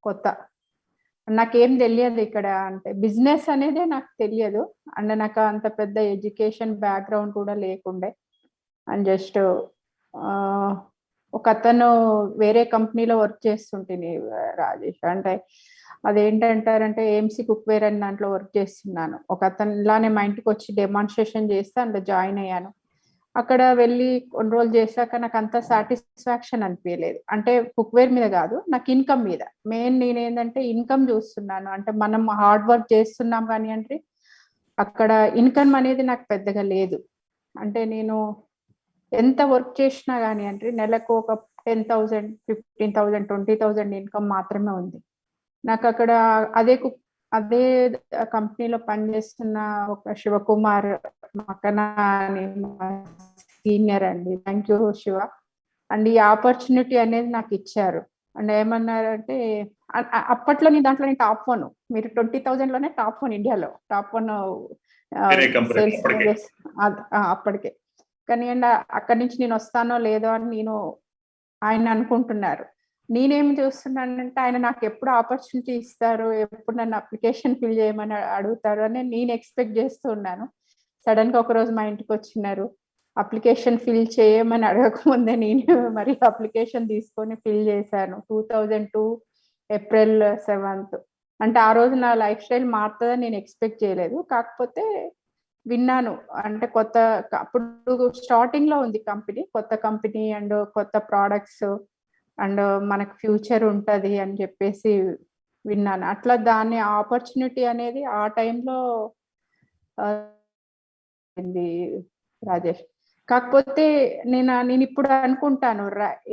కొత్త. నాకేం తెలియదు ఇక్కడ, అంటే బిజినెస్ అనేదే నాకు తెలియదు. అండ్ నాకు అంత పెద్ద ఎడ్యుకేషన్ బ్యాక్గ్రౌండ్ కూడా లేకుండే. అండ్ జస్ట్ ఒక అతను వేరే కంపెనీలో వర్క్ చేస్తుంటేని రాజేష్, అంటే అదేంటంటారంటే ఏఎంసీ కుక్వేర్ అని దాంట్లో వర్క్ చేస్తున్నాను. ఒక అతను ఇలానే మా ఇంటికి వచ్చి డెమాన్స్ట్రేషన్ చేస్తే అందులో జాయిన్ అయ్యాను. అక్కడ వెళ్ళి కొన్ని రోజులు చేశాక నాకు అంత సాటిస్ఫాక్షన్ అనిపించలేదు. అంటే కుక్వేర్ మీద కాదు, నాకు ఇన్కమ్ మీద. మెయిన్ నేనేంటంటే ఇన్కమ్ చూస్తున్నాను. అంటే మనం హార్డ్ వర్క్ చేస్తున్నాం కానీ అంటే అక్కడ ఇన్కమ్ అనేది నాకు పెద్దగా లేదు. అంటే నేను ఎంత వర్క్ చేసినా కానీ అంటే నెలకు ఒక 10,000, 15,000, 20,000 ఇన్కమ్ మాత్రమే ఉంది నాకు అక్కడ. అదే కంపెనీలో పనిచేస్తున్న ఒక శివకుమార్ మక్కన అని సీనియర్ అండి, థ్యాంక్ యూ శివ. అండ్ ఈ ఆపర్చునిటీ అనేది నాకు ఇచ్చారు. అండ్ ఏమన్నారంటే అప్పట్లో దాంట్లో టాప్ 1, మీరు 20,000 లోనే టాప్ 1 ఇండియాలో టాప్ 1 సేల్స్ అప్పటికే. కానీ అండ్ అక్కడి నుంచి నేను వస్తానో లేదో అని ఆయన అనుకుంటున్నారు. నేనేం చూస్తున్నానంటే ఆయన నాకు ఎప్పుడు ఆపర్చునిటీ ఇస్తారు, ఎప్పుడు నన్ను అప్లికేషన్ ఫిల్ చేయమని అడుగుతారు అని నేను ఎక్స్పెక్ట్ చేస్తూ ఉన్నాను. సడన్ గా ఒకరోజు మా ఇంటికి వచ్చినారు, అప్లికేషన్ ఫిల్ చేయమని అడగకముందే నేను మరి అప్లికేషన్ తీసుకొని ఫిల్ చేశాను. 2002 ఏప్రిల్ 7th. అంటే ఆ రోజు నా లైఫ్ స్టైల్ మారుతుందని నేను ఎక్స్పెక్ట్ చేయలేదు. కాకపోతే విన్నాను, అంటే అప్పుడు స్టార్టింగ్ లో ఉంది కంపెనీ, కొత్త కంపెనీ అండ్ కొత్త ప్రోడక్ట్స్ అండ్ మనకు ఫ్యూచర్ ఉంటది అని చెప్పేసి విన్నాను. అట్లా దాని ఆపర్చునిటీ అనేది ఆ టైంలో రాజేష్. కాకపోతే నేను ఇప్పుడు అనుకుంటాను,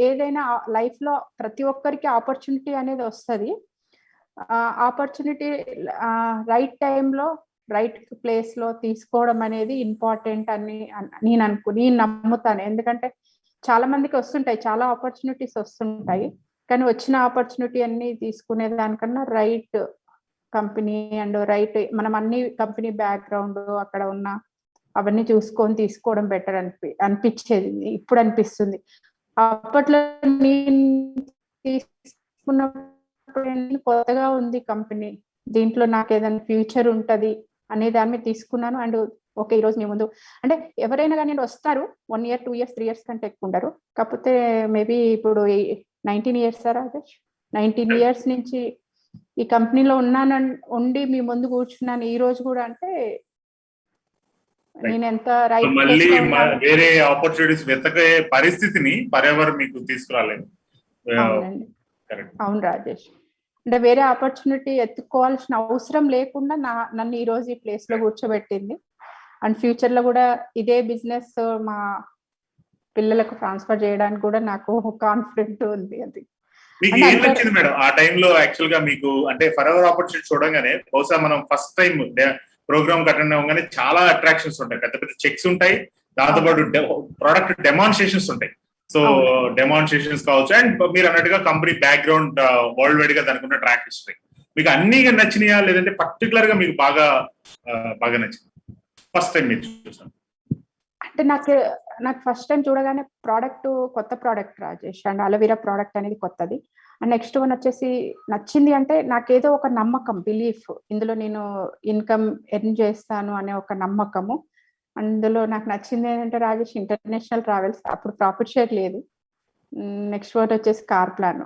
ఏదైనా లైఫ్ లో ప్రతి ఒక్కరికి ఆపర్చునిటీ అనేది వస్తుంది. ఆపర్చునిటీ రైట్ టైంలో రైట్ ప్లేస్ లో తీసుకోవడం అనేది ఇంపార్టెంట్ అని నేను నమ్ముతాను. ఎందుకంటే చాలా మందికి వస్తుంటాయి, చాలా ఆపర్చునిటీస్ వస్తుంటాయి, కానీ వచ్చిన ఆపర్చునిటీ అన్ని తీసుకునే దానికన్నా రైట్ కంపెనీ అండ్ రైట్ మనం అన్ని కంపెనీ బ్యాక్గ్రౌండ్ అక్కడ ఉన్న అవన్నీ చూసుకొని తీసుకోవడం బెటర్ అనిపించేది. ఇప్పుడు అనిపిస్తుంది. అప్పట్లో నేను తీసుకున్నప్పుడు కొత్తగా ఉంది కంపెనీ, దీంట్లో నాకు ఏదైనా ఫ్యూచర్ ఉంటది అనే దాన్ని తీసుకున్నాను. అండ్ ఓకే, ఈరోజు మీ ముందు అంటే ఎవరైనా కానీ వస్తారు 1 year, 2 years, 3 years కంటే ఎక్కువ ఉండరు. కాకపోతే మేబీ ఇప్పుడు 19 years రాజేష్, 19 years నుంచి ఈ కంపెనీలో ఉండి మీ ముందు కూర్చున్నాను ఈ రోజు కూడా. అంటే నేను ఎంత రైట్ మళ్ళీ వేరే ఆపర్చునిటీస్ వెతకే పరిస్థితిని పర్యావరణం మీకు తీసుకురాలేదు. అవును రాజేష్, అంటే వేరే ఆపర్చునిటీ ఎత్తుకోవాల్సిన అవసరం లేకుండా నన్ను ఈ రోజు ఈ ప్లేస్ లో కూర్చోబెట్టింది. అండ్ ఫ్యూచర్ లో కూడా ఇదే బిజినెస్ మా పిల్లలకు ట్రాన్స్ఫర్ చేయడానికి కూడా నాకు కాన్ఫిడెంట్ ఉంది. అది మీకు ఏం నచ్చింది మేడం ఆ టైంలో? యాక్చువల్ గా మీకు అంటే ఫర్ ఎవర్ ఆపర్చునిటీ చూడగానే బహుశా మనం ఫస్ట్ టైం ప్రోగ్రామ్ అటెండ్ అవ్వగానే చాలా అట్రాక్షన్స్ ఉంటాయి, పెద్ద పెద్ద చెక్స్ ఉంటాయి, దాంతోపాటు ప్రోడక్ట్ డెమాన్స్ట్రేషన్స్ ఉంటాయి. సో డెమాన్స్ట్రేషన్స్ కావచ్చు, అండ్ మీరు అన్నట్టుగా కంపెనీ బ్యాక్గ్రౌండ్ వరల్డ్ వైడ్ గా దానికి ఉన్న ట్రాక్ హిస్టరీ మీకు అన్ని నచ్చినాయా, లేదంటే పర్టికులర్ గా మీకు బాగా నచ్చింది ఫస్ట్ టైం మీరు చూసాను? అంటే నాకు ఫస్ట్ టైం చూడగానే కొత్త product Rajesh, and aloe vera product అనేది కొత్తది. అండ్ నెక్స్ట్ వన్ వచ్చేసి నచ్చింది అంటే నాకేదో ఒక నమ్మకం, బిలీఫ్, ఇందులో నేను ఇన్కమ్ ఎర్న్ చేస్తాను అనే ఒక నమ్మకము. అందులో నాకు నచ్చింది ఏంటంటే రాజేష్, ఇంటర్నేషనల్ ట్రావెల్స్, అప్పుడు ప్రాఫిట్ షేర్ లేదు. నెక్స్ట్ వన్ వచ్చేసి కార్ ప్లాన్.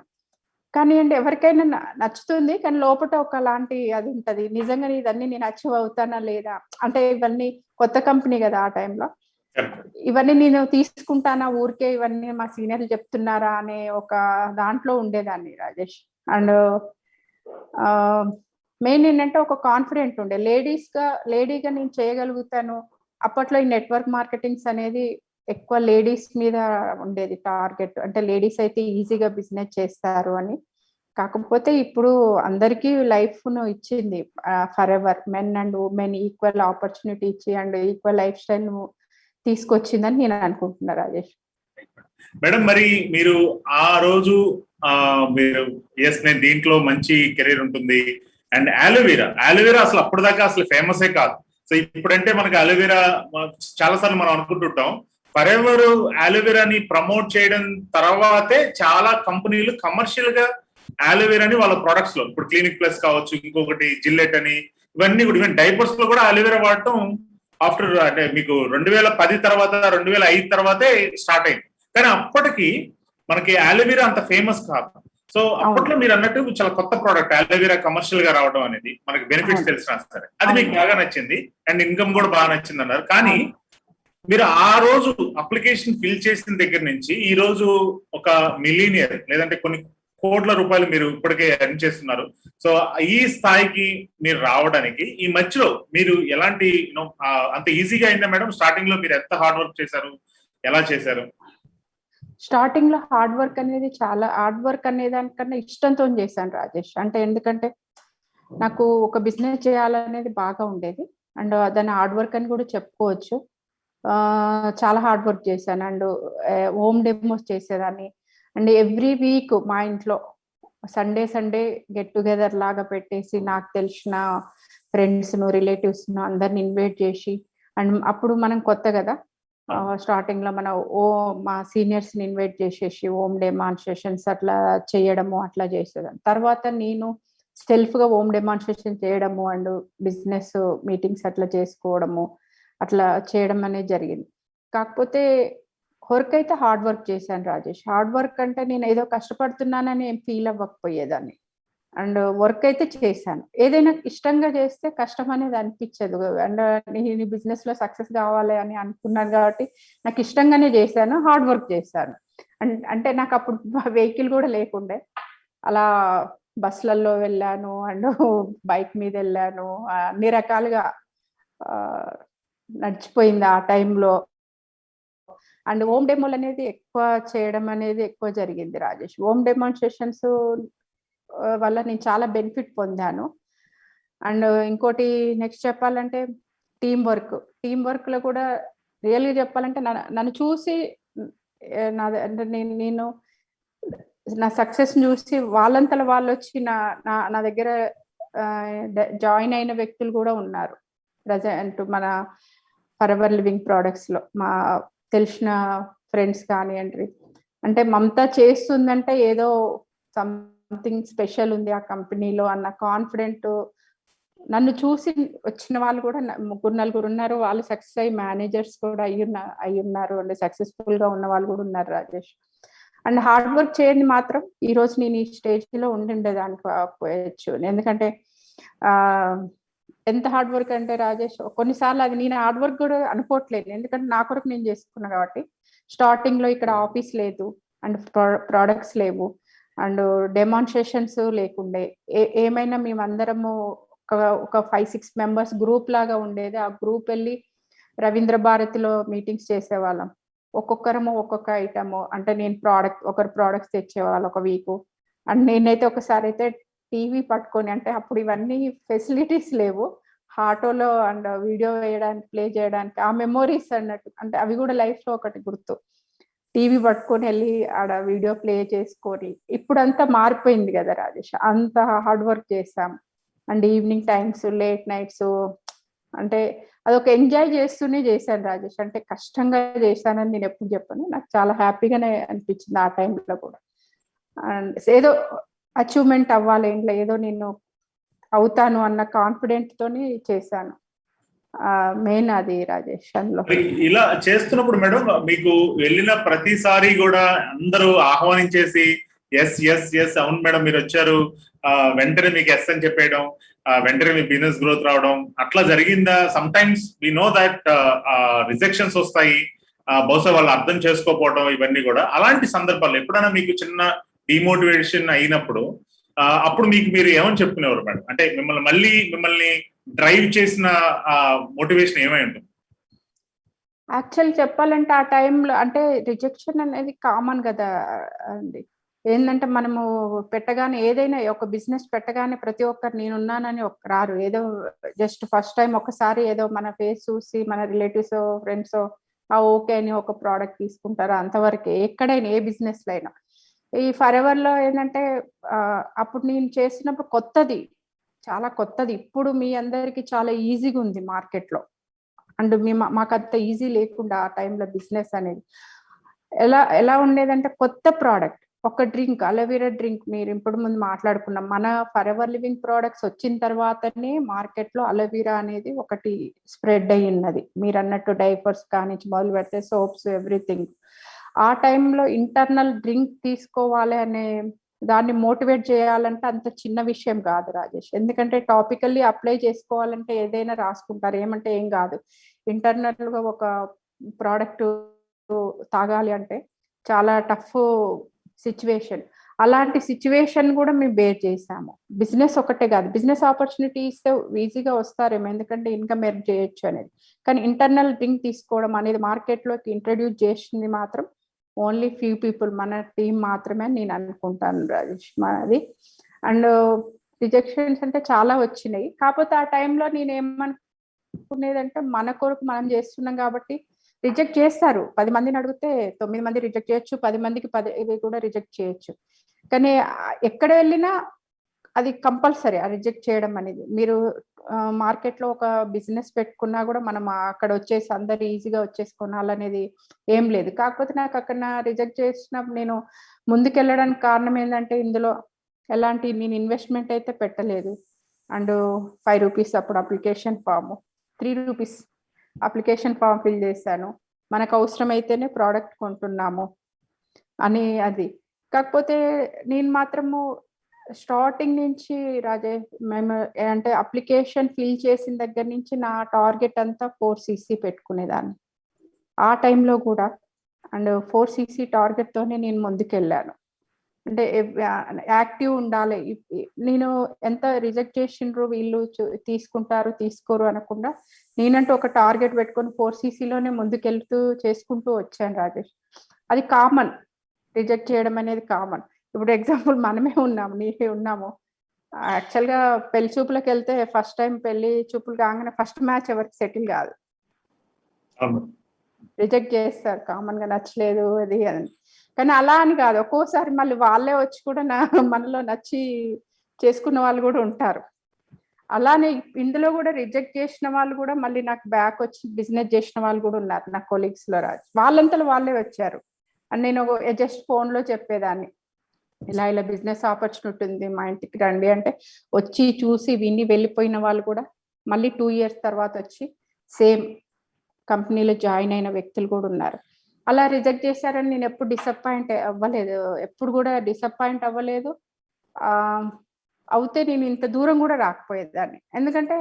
కానీ అంటే ఎవరికైనా నచ్చుతుంది, కానీ లోపల ఒకలాంటి అది ఉంటది, నిజంగా ఇదన్నీ నేను అచీవ్ అవుతానా లేదా, అంటే ఇవన్నీ కొత్త కంపెనీ కదా ఆ టైంలో, ఇవన్నీ నేను తీసుకుంటానా ఊరికే, ఇవన్నీ మా సీనియర్లు చెప్తున్నారా అనే ఒక దాంట్లో ఉండేదాన్ని రాజేష్. అండ్ మెయిన్ ఏంటంటే ఒక కాన్ఫిడెంట్ ఉండే, లేడీగా నేను చేయగలుగుతాను. అప్పట్లో ఈ నెట్వర్క్ మార్కెటింగ్స్ అనేది ఎక్కువ లేడీస్ మీద ఉండేది టార్గెట్, అంటే లేడీస్ అయితే ఈజీగా బిజినెస్ చేస్తారు అని. కాకపోతే ఇప్పుడు అందరికీ లైఫ్ ను ఇచ్చింది for ever, men and women equal opportunity ఇచ్చి అండ్ ఈక్వల్ లైఫ్ స్టైల్ తీసుకొచ్చిందని నేను అనుకుంటున్నా రాజేష్. మేడం, మరి మీరు ఆ రోజు మీరు నేను దీంట్లో మంచి కెరీర్ ఉంటుంది, అండ్ అలోవెరా అసలు అప్పటిదాకా అసలు ఫేమసే కాదు. సో ఇప్పుడంటే మనకి అలోవెరా చాలా సార్లు మనం అనుకుంటుంటాం, ఫర్ ఎవర్ అలోవెరాని ప్రమోట్ చేయడం తర్వాతే చాలా కంపెనీలు కమర్షియల్ గా అలోవెరాని వాళ్ళ ప్రొడక్ట్స్ లో, ఇప్పుడు క్లినిక్ ప్లస్ కావచ్చు, ఇంకొకటి జిల్లెట్ అని, ఇవన్నీ కూడా ఈవెన్ డైపర్స్ లో కూడా అలోవెరా వాడటం ఆఫ్టర్ అంటే మీకు 2010 తర్వాత 2005 తర్వాతే స్టార్ట్ అయింది. కానీ అప్పటికి మనకి అలోవెరా అంత ఫేమస్ కాదు. సో అప్పట్లో మీరు అన్నట్టు చాలా కొత్త ప్రోడక్ట్ అలోవెరా కమర్షియల్ గా రావడం అనేది, మనకి బెనిఫిట్స్ తెలిసినా సరే అది మీకు బాగా నచ్చింది అండ్ ఇన్కమ్ కూడా బాగా నచ్చింది అన్నారు. కానీ మీరు ఆ రోజు అప్లికేషన్ ఫిల్ చేసిన దగ్గర నుంచి ఈ రోజు ఒక మిలీనియర్ లేదంటే కొన్ని కోట్ల రూపాయలు మీరు ఇప్పటికే ఎర్న్ చేస్తున్నారు. సో ఈ స్థాయికి మీరు రావడానికి ఈ మధ్యలో మీరు ఎలాంటి అంత ఈజీగా అయిందా మేడం? స్టార్టింగ్ లో మీరు ఎంత హార్డ్ వర్క్ చేశారు, ఎలా చేశారు? స్టార్టింగ్ లో హార్డ్ వర్క్ అనేది చాలా హార్డ్ వర్క్ అనే దానికన్నా ఇష్టంతో చేశాను రాజేష్. అంటే ఎందుకంటే నాకు ఒక బిజినెస్ చేయాలనేది బాగా ఉండేది అండ్ దాన్ని హార్డ్ వర్క్ అని కూడా చెప్పుకోవచ్చు. చాలా హార్డ్ వర్క్ చేశాను అండ్ హోమ్ డెమోస్ చేసేదాన్ని అండ్ ఎవ్రీ వీక్ మా ఇంట్లో సండే గెట్ టుగెదర్ లాగా పెట్టేసి నాకు తెలిసిన ఫ్రెండ్స్ను రిలేటివ్స్ను అందరిని ఇన్వైట్ చేసి అండ్ అప్పుడు మనం కొత్త కదా స్టార్టింగ్ లో మన మా సీనియర్స్ ని ఇన్వైట్ చేసేసి హోమ్ డెమాన్స్ట్రేషన్స్ అట్లా చేయడము అట్లా చేసేదాన్ని. తర్వాత నేను సెల్ఫ్ గా హోమ్ డెమాన్స్ట్రేషన్ చేయడము అండ్ బిజినెస్ మీటింగ్స్ అట్లా చేసుకోవడము అట్లా చేయడం అనేది జరిగింది. కాకపోతే వర్క్ అయితే హార్డ్ వర్క్ చేశాను రాజేష్. హార్డ్ వర్క్ అంటే నేను ఏదో కష్టపడుతున్నానని ఏం ఫీల్ అవ్వకపోయేదాన్ని అండ్ వర్క్ అయితే చేశాను. ఏదైనా ఇష్టంగా చేస్తే కష్టం అనేది అనిపించదు అండ్ నేను బిజినెస్ లో సక్సెస్ కావాలి అని అనుకున్నాను కాబట్టి నాకు ఇష్టంగానే చేశాను, హార్డ్ వర్క్ చేశాను. అంటే నాకు అప్పుడు వెహికల్ కూడా లేకుండే, అలా బస్సులలో వెళ్ళాను అండ్ బైక్ మీద వెళ్ళాను, అన్ని రకాలుగా నడిచిపోయింది ఆ టైంలో. అండ్ హోమ్ డెమోలు అనేది ఎక్కువ చేయడం అనేది ఎక్కువ జరిగింది రాజేష్. హోమ్ డెమాన్స్ట్రేషన్స్ వల్ల నేను చాలా బెనిఫిట్ పొందాను. అండ్ ఇంకోటి నెక్స్ట్ చెప్పాలంటే టీం వర్క్ లో కూడా రియల్గా చెప్పాలంటే నన్ను చూసి అంటే నేను నా సక్సెస్ చూసి వాళ్ళంతలో వాళ్ళు వచ్చి నా దగ్గర జాయిన్ అయిన వ్యక్తులు కూడా ఉన్నారు. ప్రజెంట్ మన ఫరెవర్ లివింగ్ ప్రోడక్ట్స్ లో మా తెలిసిన ఫ్రెండ్స్ కానివ్వండి, అంటే మమతా చేస్తుందంటే ఏదో సంథింగ్ స్పెషల్ ఉంది ఆ కంపెనీలో అన్న కాన్ఫిడెంట్ నన్ను చూసి వచ్చిన వాళ్ళు కూడా 3-4 ఉన్నారు. వాళ్ళు సక్సెస్ అయ్యి మేనేజర్స్ కూడా అయి ఉన్నారు అండ్ సక్సెస్ఫుల్ గా ఉన్న వాళ్ళు కూడా ఉన్నారు రాజేష్. అండ్ హార్డ్ వర్క్ చేయండి మాత్రం ఈ రోజు నేను ఈ స్టేజ్ లో ఉండిండేదానికి పోయొచ్చు. ఎందుకంటే ఎంత హార్డ్ వర్క్ అంటే రాజేష్ కొన్నిసార్లు అది నేను హార్డ్ వర్క్ కూడా అనుకోవట్లేదు, ఎందుకంటే నా కొరకు నేను చేసుకున్నా కాబట్టి. స్టార్టింగ్ లో ఇక్కడ ఆఫీస్ లేదు అండ్ ప్రోడక్ట్స్ లేవు అండ్ డెమాన్స్ట్రేషన్స్ లేకుండే. ఏమైనా మేమందరము ఒక 5-6 మెంబర్స్ గ్రూప్ లాగా ఉండేది. ఆ గ్రూప్ వెళ్ళి రవీంద్ర భారతిలో మీటింగ్స్ చేసేవాళ్ళం. ఒక్కొక్కరము ఒక్కొక్క ఐటము, అంటే నేను ఒకరు ప్రోడక్ట్స్ తెచ్చేవాళ్ళు ఒక వీకు. అండ్ నేనైతే ఒకసారి అయితే టీవీ పట్టుకొని, అంటే అప్పుడు ఇవన్నీ ఫెసిలిటీస్ లేవు, ఆటోలో అండ్ వీడియో వేయడానికి ప్లే చేయడానికి ఆ మెమోరీస్ అన్నట్టు, అంటే అవి కూడా లైఫ్ లో ఒకటి గుర్తు. టీవీ పట్టుకొని వెళ్ళి ఆడ వీడియో ప్లే చేసుకొని, ఇప్పుడంతా మారిపోయింది కదా రాజేష్, అంత హార్డ్ వర్క్ చేసాం and evening times late nights, అంటే అదొక ఎంజాయ్ చేస్తూనే చేశాను రాజేష్. అంటే కష్టంగా చేశానని నేను ఎప్పుడు చెప్పాను, నాకు చాలా హ్యాపీగానే అనిపించింది ఆ టైంలో కూడా. అండ్ ఏదో అచీవ్మెంట్ అవ్వాలి ఇంట్లో, ఏదో నేను అవుతాను అన్న కాన్ఫిడెంట్ తోని చేశాను. మెయిన్ అది రాజేష్. అందులో ఇలా చేస్తున్నప్పుడు మేడం మీకు వెళ్ళిన ప్రతిసారి కూడా అందరూ ఆహ్వానించేసి ఎస్ ఎస్ ఎస్ అవును మేడం మీరు వచ్చారు వెంటనే మీకు ఎస్ అని చెప్పేయడం, వెంటనే మీ బిజినెస్ గ్రోత్ రావడం అట్లా జరిగిందా? Sometimes we know that rejections వస్తాయి, బహుశా వాళ్ళు అర్థం చేసుకోకపోవడం, ఇవన్నీ కూడా. అలాంటి సందర్భాల్లో ఎప్పుడైనా మీకు చిన్న డిమోటివేషన్ అయినప్పుడు అప్పుడు మీకు మీరు ఏమని చెప్పుకునేవారు మేడం? అంటే మిమ్మల్ని డ్రైవ్ చేసిన మోటివేషన్ ఏమై ఉంటుంది? యాక్చువల్ చెప్పాలంటే ఆ టైంలో అంటే రిజెక్షన్ అనేది కామన్ కదా అండి. ఏంటంటే మనము పెట్టగానే ఏదైనా ఒక బిజినెస్ పెట్టగానే ప్రతి ఒక్కరు నేనున్నానని రారు. ఏదో జస్ట్ ఫస్ట్ టైం ఒకసారి ఏదో మన ఫేస్ చూసి మన రిలేటివ్స్ ఫ్రెండ్స్ ఓకే అని ఒక ప్రోడక్ట్ తీసుకుంటారు, అంతవరకే. ఎక్కడైనా ఏ బిజినెస్ లో అయినా ఈ ఫరెవర్ లో ఏంటంటే అప్పుడు నేను చేసినప్పుడు కొత్తది, చాలా కొత్తది. ఇప్పుడు మీ అందరికి చాలా ఈజీగా ఉంది మార్కెట్ లో అండ్ మాకు అంత ఈజీ లేకుండా ఆ టైంలో బిజినెస్ అనేది ఎలా ఉండేదంటే కొత్త ప్రోడక్ట్ ఒక డ్రింక్ అలోవెరా డ్రింక్ మీరు ఇప్పుడు ముందు మాట్లాడుకున్నాం. మన ఫర్ ఎవర్ లివింగ్ ప్రోడక్ట్స్ వచ్చిన తర్వాతనే మార్కెట్లో అలోవెరా అనేది ఒకటి స్ప్రెడ్ అయ్యి ఉన్నది. మీరు అన్నట్టు డైపర్స్ కానించి మొదలు పెడితే సోప్స్ ఎవ్రీథింగ్. ఆ టైంలో ఇంటర్నల్ డ్రింక్ తీసుకోవాలి అనే దాన్ని మోటివేట్ చేయాలంటే అంత చిన్న విషయం కాదు రాజేష్. ఎందుకంటే టాపికల్లీ అప్లై చేసుకోవాలంటే ఏదైనా రాసుకుంటారు, ఏమంటే ఏం కాదు. ఇంటర్నల్ గా ఒక ప్రోడక్ట్ తాగాలి అంటే చాలా టఫ్ సిచ్యువేషన్. అలాంటి సిచ్యువేషన్ కూడా మేము బేర్ చేసాము. బిజినెస్ ఒకటే కాదు, బిజినెస్ ఆపర్చునిటీ ఇస్తే ఈజీగా వస్తారేమో, ఎందుకంటే ఇన్కమ్ ఎర్న్ చేయొచ్చు అనేది. కానీ ఇంటర్నల్ డ్రింక్ తీసుకోవడం అనేది మార్కెట్లోకి ఇంట్రడ్యూస్ చేసింది మాత్రం ఓన్లీ ఫ్యూ పీపుల్, మన టీం మాత్రమే నేను అనుకుంటాను రాజేష్ మాది. అండ్ రిజెక్షన్స్ అంటే చాలా వచ్చినాయి. కాకపోతే ఆ టైంలో నేను ఏమనుకునేదంటే మన కొరకు మనం చేస్తున్నాం కాబట్టి రిజెక్ట్ చేస్తారు. 10 మందిని అడిగితే 9 మంది రిజెక్ట్ చేయొచ్చు, 10 మందికి 10 కూడా రిజెక్ట్ చేయొచ్చు. కానీ ఎక్కడ వెళ్ళినా అది కంపల్సరీ ఆ రిజెక్ట్ చేయడం అనేది. మీరు మార్కెట్లో ఒక బిజినెస్ పెట్టుకున్నా కూడా మనం అక్కడ వచ్చేసి అందరు ఈజీగా వచ్చేసి కొనాలనేది ఏం లేదు. కాకపోతే నాకు అక్కడ రిజెక్ట్ చేసినప్పుడు నేను ముందుకెళ్ళడానికి కారణం ఏంటంటే ఇందులో ఎలాంటి నేను ఇన్వెస్ట్మెంట్ అయితే పెట్టలేదు. అండ్ 5 రూపీస్ అప్పుడు application form, 3 rupees application form fill చేశాను. మనకు అవసరమైతేనే ప్రోడక్ట్ కొంటున్నాము అని అది. కాకపోతే నేను మాత్రము స్టార్టింగ్ నుంచి రాజేష్ మేము అంటే అప్లికేషన్ ఫిల్ చేసిన దగ్గర నుంచి నా టార్గెట్ అంతా 4cc పెట్టుకునేదాన్ని ఆ టైంలో కూడా. అండ్ 4cc టార్గెట్తోనే నేను ముందుకెళ్ళాను. అంటే యాక్టివ్ ఉండాలి. నేను ఎంత రిజెక్ట్ చేసిండ్రు వీళ్ళు తీసుకుంటారు తీసుకోరు అనకుండా నేనంటూ ఒక టార్గెట్ పెట్టుకొని 4ccలోనే ముందుకెళ్తూ చేసుకుంటూ వచ్చాను రాజేష్. అది కామన్, రిజెక్ట్ చేయడం అనేది కామన్. ఇప్పుడు ఎగ్జాంపుల్ మనమే ఉన్నాము, నీకే ఉన్నాము. యాక్చువల్గా పెళ్లి చూపులకు వెళ్తే ఫస్ట్ టైం పెళ్లి చూపులు కాగానే ఫస్ట్ మ్యాచ్ ఎవరికి సెటిల్ కాదు, రిజెక్ట్ చేస్తారు కామన్ గా, నచ్చలేదు అది అని. కానీ అలా అని కాదు, ఒక్కోసారి మళ్ళీ వాళ్ళే వచ్చి కూడా మనలో నచ్చి చేసుకున్న వాళ్ళు కూడా ఉంటారు. అలానే ఇందులో కూడా రిజెక్ట్ చేసిన వాళ్ళు కూడా మళ్ళీ నాకు బ్యాక్ వచ్చి బిజినెస్ చేసిన వాళ్ళు కూడా ఉన్నారు నా కొలీగ్స్ లో రాజు. వాళ్ళంతలో వాళ్ళే వచ్చారు అని నేను జస్ట్ ఫోన్ లో చెప్పేదాన్ని, ఇలా ఇలా బిజినెస్ ఆపర్చునిటీ ఉంది మా ఇంటికి రండి అంటే వచ్చి చూసి విని వెళ్ళిపోయిన వాళ్ళు కూడా మళ్ళీ 2 years తర్వాత వచ్చి సేమ్ కంపెనీలో జాయిన్ అయిన వ్యక్తులు కూడా ఉన్నారు. అలా రిజెక్ట్ చేశారని నేను ఎప్పుడు డిసప్పాయింట్ అవ్వలేదు, ఎప్పుడు కూడా డిసప్పాయింట్ అవ్వలేదు. అవుతే నేను ఇంత దూరం కూడా రాకపోయేదాన్ని. ఎందుకంటే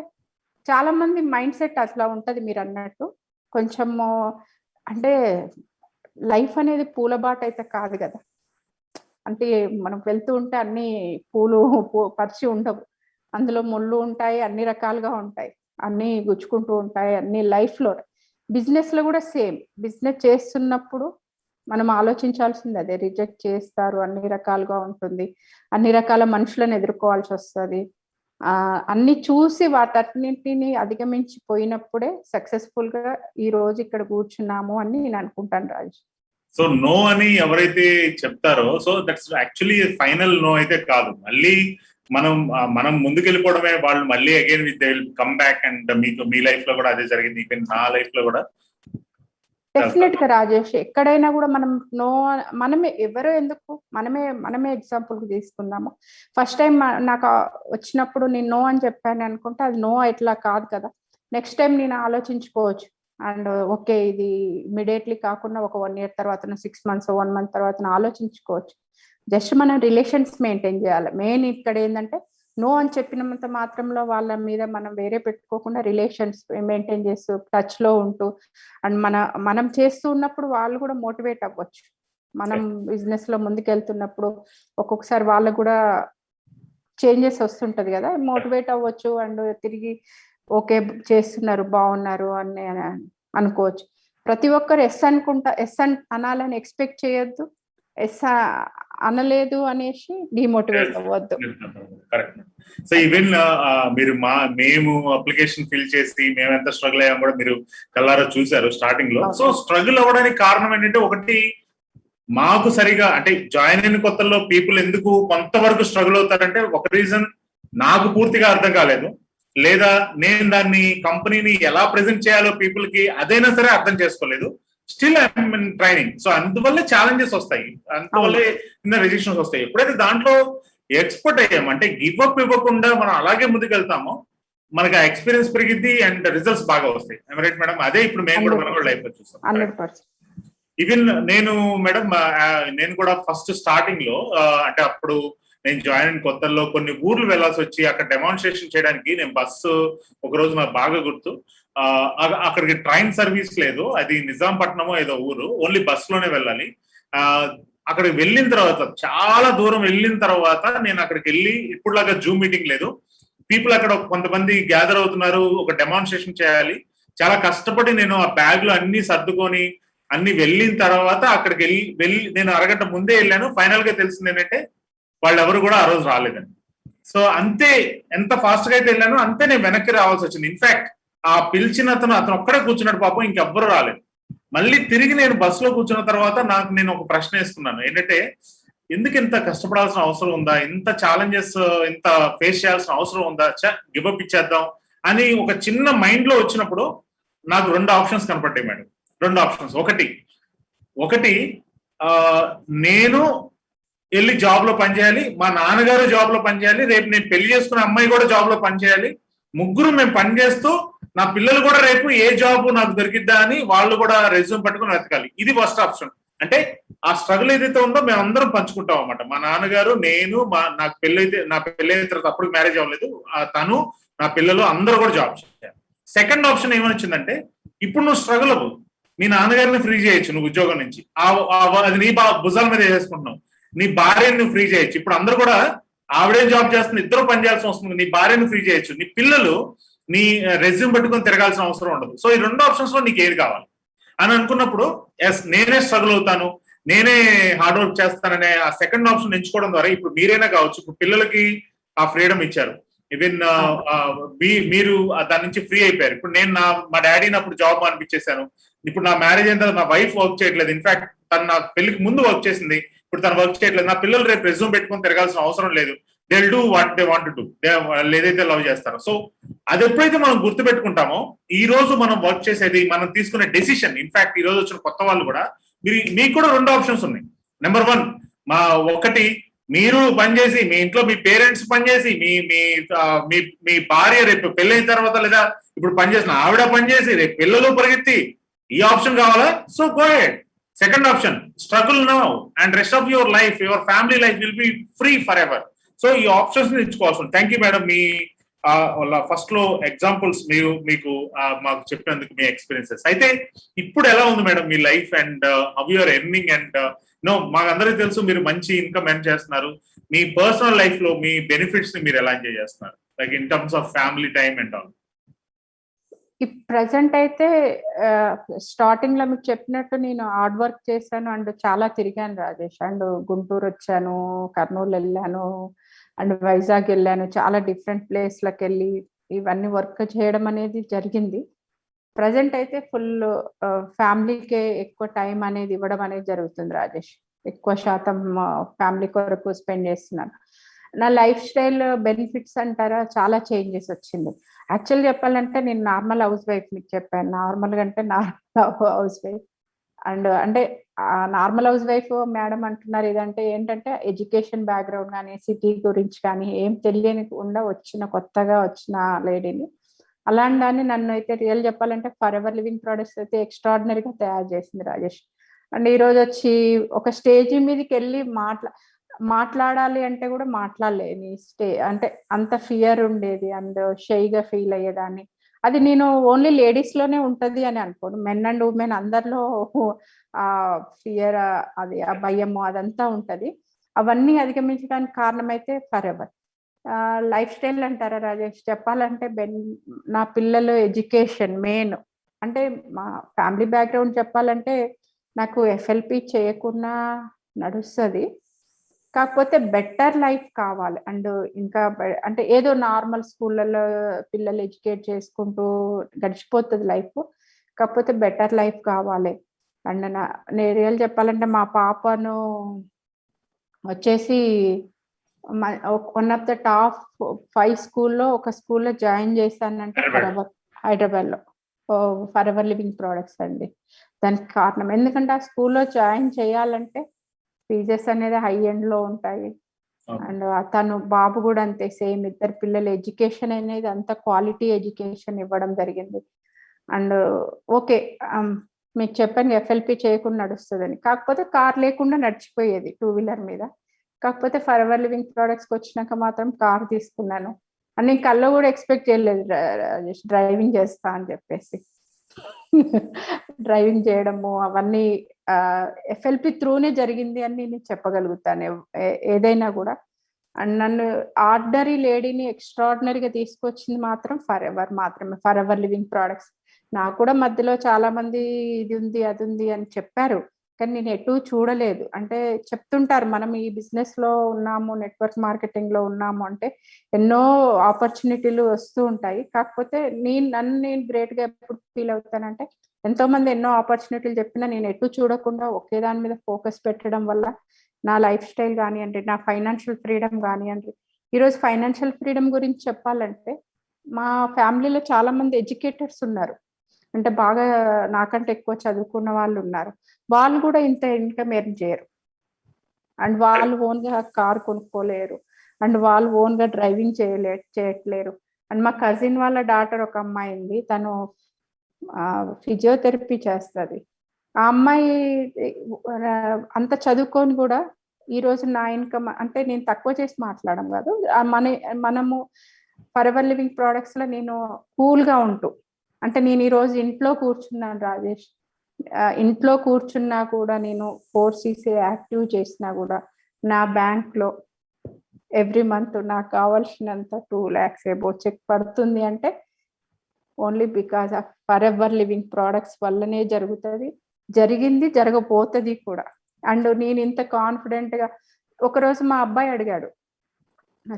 చాలా మంది మైండ్ సెట్ అట్లా ఉంటది మీరు అన్నట్టు. కొంచెము అంటే లైఫ్ అనేది పూలబాట అయితే కాదు కదా, అంటే మనం వెళ్తూ ఉంటే అన్ని పూలు పరిచి ఉండవు, అందులో ముళ్ళు ఉంటాయి, అన్ని రకాలుగా ఉంటాయి, అన్ని గుచ్చుకుంటూ ఉంటాయి అన్ని లైఫ్ లో. బిజినెస్ లో కూడా సేమ్, బిజినెస్ చేస్తున్నప్పుడు మనం ఆలోచించాల్సింది అదే, రిజెక్ట్ చేస్తారు, అన్ని రకాలుగా ఉంటుంది, అన్ని రకాల మనుషులను ఎదుర్కోవాల్సి వస్తుంది. అన్ని చూసి వాటన్నింటిని అధిగమించి పోయినప్పుడే సక్సెస్ఫుల్ గా ఈ రోజు ఇక్కడ కూర్చున్నాము అని నేను అనుకుంటాను రాజు. సో నో అని ఎవరైతే చెప్తారో, so that's actually final no అయితే కాదు. మళ్ళీ మనం ముందుకెళ్ళిపోవడమే. వాళ్ళు మళ్ళీ again with they will come back. And మీకు మీ లైఫ్ లో కూడా అదే జరిగింది, నా లైఫ్ లో కూడా డెఫినెట్ గా రాజేష్. ఎక్కడైనా కూడా మనం నో, మనమే ఎవరో ఎందుకు, మనమే ఎగ్జాంపుల్ తీసుకుందాము. ఫస్ట్ టైం నాకు వచ్చినప్పుడు నేను నో అని చెప్పాను అనుకుంటే అది నో ఇట్లా కాదు కదా, నెక్స్ట్ టైం నేను ఆలోచించుకోవచ్చు. అండ్ ఓకే ఇది ఇమీడియట్లీ కాకుండా ఒక 1 year తర్వాత 6 months 1 month తర్వాత ఆలోచించుకోవచ్చు. జస్ట్ మనం రిలేషన్స్ మెయింటైన్ చేయాలి. మెయిన్ ఇక్కడ ఏంటంటే నో అని చెప్పినంత మాత్రంలో వాళ్ళ మీద మనం వేరే పెట్టుకోకుండా రిలేషన్స్ మెయింటైన్ చేస్తూ టచ్ లో ఉంటూ అండ్ మనం చేస్తూ ఉన్నప్పుడు వాళ్ళు కూడా మోటివేట్ అవ్వచ్చు. మనం బిజినెస్ లో ముందుకెళ్తున్నప్పుడు ఒక్కొక్కసారి వాళ్ళకు కూడా చేంజెస్ వస్తుంటది కదా, మోటివేట్ అవ్వచ్చు. అండ్ తిరిగి ఓకే చేస్తున్నారు బాగున్నారు అని అనుకోవచ్చు. ప్రతి ఒక్కరు ఎస్ అనుకుంటా, ఎస్ అనాలని ఎక్స్పెక్ట్ చేయొద్దు, ఎస్ అనలేదు అనేసి డిమోటివేట్ అవ్వద్దు. కరెక్ట్. సో ఈవెన్ మేము అప్లికేషన్ ఫిల్ చేసి మేము ఎంత స్ట్రగుల్ అయ్యాం కూడా మీరు కల్లారా చూసారు స్టార్టింగ్ లో. సో స్ట్రగుల్ అవ్వడానికి కారణం ఏంటంటే, ఒకటి మాకు సరిగా అంటే జాయిన్ అయిన కొత్తలో పీపుల్ ఎందుకు కొంతవరకు స్ట్రగుల్ అవుతారంటే, ఒక రీజన్ నాకు పూర్తిగా అర్థం కాలేదు, లేదా నేను దాన్ని కంపెనీని ఎలా ప్రెజెంట్ చేయాలో పీపుల్ కి అదైనా సరే అర్థం చేసుకోలేదు. Still I'm in training. So అందువల్లే ఛాలెంజెస్ వస్తాయి, అందువల్లే చిన్న రెజిస్ట్రేషన్స్ వస్తాయి. ఎప్పుడైతే దాంట్లో ఎక్స్పర్ట్ అయ్యాము అంటే గివ్ అప్ ఇవ్వకుండా మనం అలాగే ముందుకు వెళ్తామో మనకి ఆ ఎక్స్పీరియన్స్ పెరిగిద్ది అండ్ రిజల్ట్స్ బాగా వస్తాయి. Right madam? అదే ఇప్పుడు మేము కూడా మనం కూడా లైఫ్ లో చూస్తాం. 100%. ఈవెన్ నేను మేడం నేను కూడా ఫస్ట్ స్టార్టింగ్ లో అంటే అప్పుడు నేను జాయిన్ అయిన కొత్తల్లో కొన్ని ఊర్లు వెళ్లాల్సి వచ్చి అక్కడ డెమాన్స్ట్రేషన్ చేయడానికి నేను బస్సు ఒక రోజు నాకు బాగా గుర్తు, అక్కడికి ట్రైన్ సర్వీస్ లేదు, అది నిజాంపట్నమో ఏదో ఊరు, ఓన్లీ బస్ లోనే వెళ్ళాలి. అక్కడికి వెళ్ళిన తర్వాత చాలా దూరం వెళ్ళిన తర్వాత నేను అక్కడికి వెళ్ళి ఇప్పుడులాగా జూమ్ మీటింగ్ లేదు, పీపుల్ అక్కడ కొంతమంది గ్యాదర్ అవుతున్నారు, ఒక డెమాన్స్ట్రేషన్ చేయాలి. చాలా కష్టపడి నేను ఆ బ్యాగ్ లో అన్ని సర్దుకొని అన్ని వెళ్ళిన తర్వాత అక్కడికి వెళ్ళి నేను అరగంట ముందే వెళ్ళాను. ఫైనల్ గా తెలిసింది ఏంటంటే వాళ్ళు ఎవరు కూడా ఆ రోజు రాలేదని. సో అంతే, ఎంత ఫాస్ట్ గా అయితే వెళ్ళానో అంతే నేను వెనక్కి రావాల్సి వచ్చింది. ఇన్ఫాక్ట్ ఆ పిలిచిన అతను ఒక్కడే కూర్చున్నాడు పాపం, ఇంకెవ్వరు రాలేదు. మళ్ళీ తిరిగి నేను బస్సులో కూర్చున్న తర్వాత నేను ఒక ప్రశ్న వేసుకున్నాను, ఏంటంటే ఎందుకు ఇంత కష్టపడాల్సిన అవసరం ఉందా, ఇంత ఛాలెంజెస్ ఇంత ఫేస్ చేయాల్సిన అవసరం ఉందా, గివప్ ఇచ్చేద్దాం అని ఒక చిన్న మైండ్ లో వచ్చినప్పుడు నాకు 2 ఆప్షన్స్ కనపడ్డాయి మేడం. 2 ఆప్షన్స్. ఒకటి నేను వెళ్ళి జాబ్ లో పనిచేయాలి, మా నాన్నగారు జాబ్ లో పనిచేయాలి, రేపు నేను పెళ్లి చేసుకున్న అమ్మాయి కూడా జాబ్ లో పనిచేయాలి, ముగ్గురు మేము పనిచేస్తూ నా పిల్లలు కూడా రేపు ఏ జాబ్ నాకు దొరికిద్దా అని వాళ్ళు కూడా రెజ్యూమ్ పట్టుకుని వెతకాలి. ఇది ఫస్ట్ ఆప్షన్. అంటే ఆ స్ట్రగుల్ ఏదైతే ఉందో మేము అందరం పంచుకుంటాం అన్నమాట. మా నాన్నగారు, నేను, నా పెళ్లి అయిన తర్వాత అప్పుడు మ్యారేజ్ అవ్వలేదు, తను, నా పిల్లలు అందరూ కూడా జాబ్ చేయాలి. సెకండ్ ఆప్షన్ ఏమొచ్చిందంటే ఇప్పుడు నువ్వు స్ట్రగుల్ అవ్వు, మీ నాన్నగారిని ఫ్రీ చేయొచ్చు నువ్వు ఉద్యోగం నుంచి, అది నీ భుజాల మీద వేసుకుంటున్నావు, నీ భార్యను నువ్వు ఫ్రీ చేయొచ్చు. ఇప్పుడు అందరూ కూడా ఆవిడేం జాబ్ చేస్తుంది, ఇద్దరు పని చేయాల్సిన అవసరం ఉంది, నీ భార్యను ఫ్రీ చేయొచ్చు, నీ పిల్లలు నీ రెజ్యూమ్ పెట్టుకొని తిరగాల్సిన అవసరం ఉండదు. సో ఈ 2 ఆప్షన్స్ లో నీకు ఏది కావాలి అని అనుకున్నప్పుడు ఎస్ నేనే స్ట్రగుల్ అవుతాను, నేనే హార్డ్ వర్క్ చేస్తాననే ఆ సెకండ్ ఆప్షన్ ఎంచుకోవడం ద్వారా ఇప్పుడు మీరైనా కావచ్చు, ఇప్పుడు పిల్లలకి ఆ ఫ్రీడమ్ ఇచ్చారు, ఈవెన్ మీరు దాని నుంచి ఫ్రీ అయిపోయారు. ఇప్పుడు నేను మా డాడీని అప్పుడు జాబ్ అనిపించేశాను, ఇప్పుడు నా మ్యారేజ్ అయిన తర్వాత నా వైఫ్ వర్క్ చేయట్లేదు, ఇన్ఫాక్ట్ తను నా పెళ్లికి ముందు వర్క్ చేసింది, ఇప్పుడు తను వర్క్ చేయట్లేదు, నా పిల్లలు రేపు రెజ్యూమ్ పెట్టుకొని తిరగాల్సిన అవసరం లేదు, they will do what they want to do, ఏదైతే లవ్ చేస్తారో. సో అది ఎప్పుడైతే మనం గుర్తుపెట్టుకుంటామో ఈ రోజు మనం వర్క్ చేసేది, మనం తీసుకునే డెసిషన్, ఇన్ఫాక్ట్ ఈ రోజు వచ్చిన కొత్త వాళ్ళు కూడా మీకు కూడా 2 ఆప్షన్స్ ఉన్నాయి. నెంబర్ 1 ఒకటి మీరు పనిచేసి మీ ఇంట్లో మీ పేరెంట్స్ పనిచేసి మీ భార్య రేపు పెళ్ళైన తర్వాత లేదా ఇప్పుడు పనిచేసిన ఆవిడ పనిచేసి రేపు పిల్లలు పరిగెత్తి, ఈ ఆప్షన్ కావాలా? So go ahead. Second option, struggle now and rest of your life, your family life will be free for ever. So ఈ ఆప్షన్స్ ఎంచుకోవాల్సి. థ్యాంక్ యూ మేడం, మీ ఫస్ట్ లో ఎగ్జాంపుల్స్ మీకు మాకు చెప్పినందుకు, మీ ఎక్స్పీరియన్సెస్. అయితే ఇప్పుడు ఎలా ఉంది మేడం మీ life and how you're earning and మాకు అందరికీ తెలుసు మీరు మంచి ఇన్కమ్ ఎర్న్ చేస్తున్నారు, మీ పర్సనల్ లైఫ్ లో మీ బెనిఫిట్స్ ని మీరు ఎలా ఎంజాయ్ చేస్తున్నారు, like in terms of family time and all? Present అయితే స్టార్టింగ్ లో మీకు చెప్పినట్టు నేను హార్డ్ వర్క్ చేశాను అండ్ చాలా తిరిగాను రాజేష్, అండ్ గుంటూరు వచ్చాను, కర్నూలు వెళ్ళాను అండ్ వైజాగ్ వెళ్ళాను, చాలా డిఫరెంట్ ప్లేస్లకు వెళ్ళి ఇవన్నీ వర్క్ చేయడం అనేది జరిగింది. ప్రజెంట్ అయితే ఫుల్ ఫ్యామిలీకే ఎక్కువ టైం అనేది ఇవ్వడం అనేది జరుగుతుంది రాజేష్, ఎక్కువ శాతం ఫ్యామిలీ కొరకు స్పెండ్ చేస్తున్నాను. నా లైఫ్ స్టైల్ బెనిఫిట్స్ అంటారా, చాలా చేంజెస్ వచ్చింది. యాక్చువల్ చెప్పాలంటే నేను నార్మల్ హౌస్ వైఫ్, మీకు చెప్పాను నార్మల్గా అంటే నార్మల్ హౌస్ వైఫ్ అండ్ అంటే నార్మల్ హౌస్ వైఫ్ మేడం అంటున్నారు, ఇదంటే ఏంటంటే ఎడ్యుకేషన్ బ్యాక్గ్రౌండ్ కానీ సిటీ గురించి కానీ ఏం తెలియకుండా కొత్తగా వచ్చిన లేడీని. అలాంటి దాన్ని నన్ను అయితే రియల్ చెప్పాలంటే ఫర్ ఎవర్ లివింగ్ ప్రొడక్ట్స్ అయితే ఎక్స్ట్రాడినరీగా తయారు చేసింది రాజేష్. అండ్ ఈరోజు వచ్చి ఒక స్టేజ్ మీదకి వెళ్ళి మాట్లాడాలి అంటే కూడా మాట్లాడలేని అంటే అంత ఫియర్ ఉండేది అండ్ షైగా ఫీల్ అయ్యేదాన్ని. అది నేను ఓన్లీ లేడీస్ లోనే ఉంటది అని అనుకోను, మెన్ అండ్ ఉమెన్ అందరిలో ఫియర్, అది ఆ భయము అదంతా ఉంటది. అవన్నీ అధిగమించడానికి కారణమైతే ఫర్ ఎవర్ లైఫ్ స్టైల్ అంటారా రాజేష్, చెప్పాలంటే నా పిల్లలు ఎడ్యుకేషన్ మెయిన్. అంటే మా ఫ్యామిలీ బ్యాక్గ్రౌండ్ చెప్పాలంటే నాకు ఎఫ్ఎల్పి చేయకుండా నడుస్తుంది, కాకపోతే బెటర్ లైఫ్ కావాలి అండ్ ఇంకా అంటే ఏదో నార్మల్ స్కూళ్ళలో పిల్లలు ఎడ్యుకేట్ చేసుకుంటూ గడిచిపోతుంది లైఫ్, కాకపోతే బెటర్ లైఫ్ కావాలి. అండ్ నేను రియల్ చెప్పాలంటే మా పాపను వచ్చేసి 1 ఆఫ్ ద టాప్ 5 స్కూల్లో ఒక స్కూల్లో జాయిన్ చేశానంటే హైదరాబాద్లో. ఫర్ ఎవర్ లివింగ్ ప్రోడక్ట్స్ అండి. దానికి కారణం ఎందుకంటే ఆ స్కూల్లో జాయిన్ చేయాలంటే ఫీజెస్ అనేది హై ఎండ్లో ఉంటాయి. అండ్ తను బాబు కూడా అంతే సేమ్, ఇద్దరు పిల్లలు ఎడ్యుకేషన్ అనేది అంత క్వాలిటీ ఎడ్యుకేషన్ ఇవ్వడం జరిగింది. అండ్ ఓకే, మీకు చెప్పాను ఎఫ్ఎల్పి చేయకుండా నడుస్తుందని, కాకపోతే కార్ లేకుండా నడిచిపోయేది 2 వీలర్ మీద. కాకపోతే ఫర్ ఎవర్ లివింగ్ ప్రోడక్ట్స్కి వచ్చినాక మాత్రం కార్ తీసుకున్నాను. అండ్ నేను కల్లో కూడా ఎక్స్పెక్ట్ చేయలేదు డ్రైవింగ్ చేస్తా అని చెప్పేసి. డ్రైవింగ్ చేయడము అవన్నీ ఎఫ్ఎల్పి త్రూనే జరిగింది అని నేను చెప్పగలుగుతాను ఏదైనా కూడా. అండ్ నన్ను ఆర్డినరీ లేడీని ఎక్స్ట్రాడినరీగా తీసుకొచ్చింది మాత్రం మాత్రమే ఫర్ ఎవర్ లివింగ్ ప్రోడక్ట్స్. నాకు కూడా మధ్యలో చాలా మంది ఇది ఉంది అది ఉంది అని చెప్పారు, కానీ నేను ఎటు చూడలేదు. అంటే చెప్తుంటారు మనం ఈ బిజినెస్ లో ఉన్నాము, నెట్వర్క్ మార్కెటింగ్ లో ఉన్నాము అంటే ఎన్నో ఆపర్చునిటీలు వస్తూ ఉంటాయి. కాకపోతే నేను గ్రేట్ గా ఎప్పుడు ఫీల్ అవుతానంటే ఎంతో మంది ఎన్నో ఆపర్చునిటీలు చెప్పినా నేను ఎటు చూడకుండా ఒకే దాని మీద ఫోకస్ పెట్టడం వల్ల నా లైఫ్ స్టైల్ కానివ్వండి, నా ఫైనాన్షియల్ ఫ్రీడమ్ కానివ్వండి. ఈరోజు ఫైనాన్షియల్ ఫ్రీడమ్ గురించి చెప్పాలంటే మా ఫ్యామిలీలో చాలా మంది ఎడ్యుకేటర్స్ ఉన్నారు, అంటే బాగా నాకంటే ఎక్కువ చదువుకున్న వాళ్ళు ఉన్నారు. వాళ్ళు కూడా ఇంత ఇన్కమ్ ఎర్న్ చేయరు, అండ్ వాళ్ళు ఓన్గా కార్ కొనుక్కోలేరు, అండ్ వాళ్ళు ఓన్గా డ్రైవింగ్ చేయట్లేరు. అండ్ మా కజిన్ వాళ్ళ డాటర్ ఒక అమ్మాయి ఉంది, తను ఫిజియోథెరపీ చేస్తుంది. ఆ అమ్మాయి అంత చదువుకొని కూడా ఈరోజు నా ఇన్కమ్, అంటే నేను తక్కువ చేసి మాట్లాడడం కాదు, మనము ఫర్ ఎవర్ లివింగ్ ప్రోడక్ట్స్ లో నేను కూల్గా ఉంటూ, అంటే నేను ఈరోజు ఇంట్లో కూర్చున్నాను రాజేష్, ఇంట్లో కూర్చున్నా కూడా నేను 4CC యాక్టివ్ చేసినా కూడా నా బ్యాంక్లో ఎవ్రీ మంత్ నాకు కావాల్సినంత 2 lakhs ఏబో చెక్ పడుతుంది అంటే only because of for ever living products వల్లనే జరుగుతుంది, జరిగింది, జరగబోతుంది కూడా. అండ్ నేను ఇంత కాన్ఫిడెంట్గా, ఒకరోజు మా అబ్బాయి అడిగాడు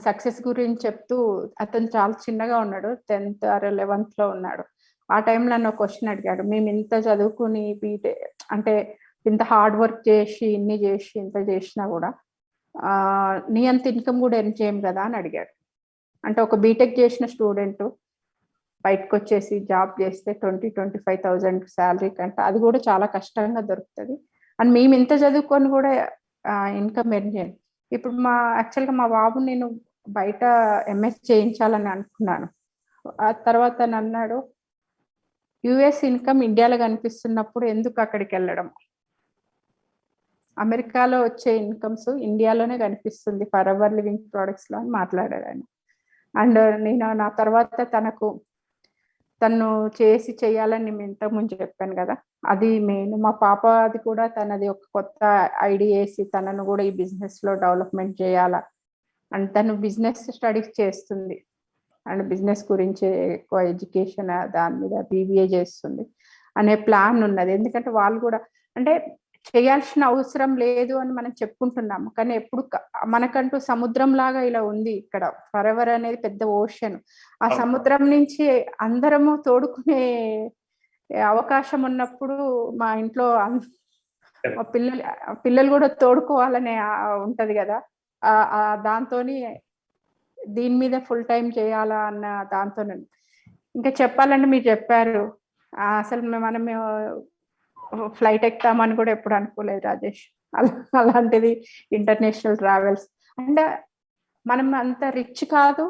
సక్సెస్ గురించి చెప్తూ, అతను చాలా చిన్నగా ఉన్నాడు, 10th or 11th లో ఉన్నాడు. ఆ టైంలో నన్ను క్వశ్చన్ అడిగాడు, మేము ఇంత చదువుకుని అంటే ఇంత హార్డ్ వర్క్ చేసి ఇంత చేసినా కూడా నీ అంత ఇన్కమ్ కూడా ఎర్న్ చేయం కదా అని అడిగాడు. అంటే ఒక బీటెక్ చేసిన స్టూడెంట్ బయటకు వచ్చేసి జాబ్ చేస్తే 20-25,000 శాలరీ కంటే అది కూడా చాలా కష్టంగా దొరుకుతుంది, అండ్ మేము ఇంత చదువుకొని కూడా ఇన్కమ్ ఎర్న్ చేయండి. ఇప్పుడు యాక్చువల్గా మా బాబు నేను బయట ఎంఎస్ చేయించాలని అనుకున్నాను. ఆ తర్వాత నన్ను అన్నాడు, యుఎస్ ఇన్కమ్ ఇండియాలో కనిపిస్తున్నప్పుడు ఎందుకు అక్కడికి వెళ్ళడం, అమెరికాలో వచ్చే ఇన్కమ్స్ ఇండియాలోనే కనిపిస్తుంది ఫర్ ఎవర్ లివింగ్ ప్రోడక్ట్స్ లో అని మాట్లాడాడు ఆయన. అండ్ నేను నా తర్వాత తను చేయాలని నేను ఇంతకుముందు చెప్పాను కదా, అది మెయిన్. మా పాప అది కూడా తనది ఒక కొత్త ఐడియా వేసి తనను కూడా ఈ బిజినెస్ లో డెవలప్మెంట్ చేయాలా, అండ్ తను బిజినెస్ స్టడీస్ చేస్తుంది, అండ్ బిజినెస్ గురించి ఎక్కువ ఎడ్యుకేషన్ దాని మీద BBA చేస్తుంది అనే ప్లాన్ ఉన్నది. ఎందుకంటే వాళ్ళు కూడా అంటే చేయాల్సిన అవసరం లేదు అని మనం చెప్పుకుంటున్నాము, కానీ ఎప్పుడు మనకంటూ సముద్రం లాగా ఇలా ఉంది ఇక్కడ. ఫర్ ఎవర్ అనేది పెద్ద ఓషన్, ఆ సముద్రం నుంచి అందరము తోడుకునే అవకాశం ఉన్నప్పుడు మా ఇంట్లో మా పిల్లలు కూడా తోడుకోవాలనే ఉంటది కదా, దాంతోని దీని మీద ఫుల్ టైం చేయాలా అన్న దాంతో. ఇంకా చెప్పాలంటే మీరు చెప్పారు, అసలు మనం ఫ్లైట్ ఎక్కుతామని కూడా ఎప్పుడు అనుకోలేదు రాజేష్. అలాంటిది ఇంటర్నేషనల్ ట్రావెల్స్. అంటే మనం అంత రిచ్ కాదు,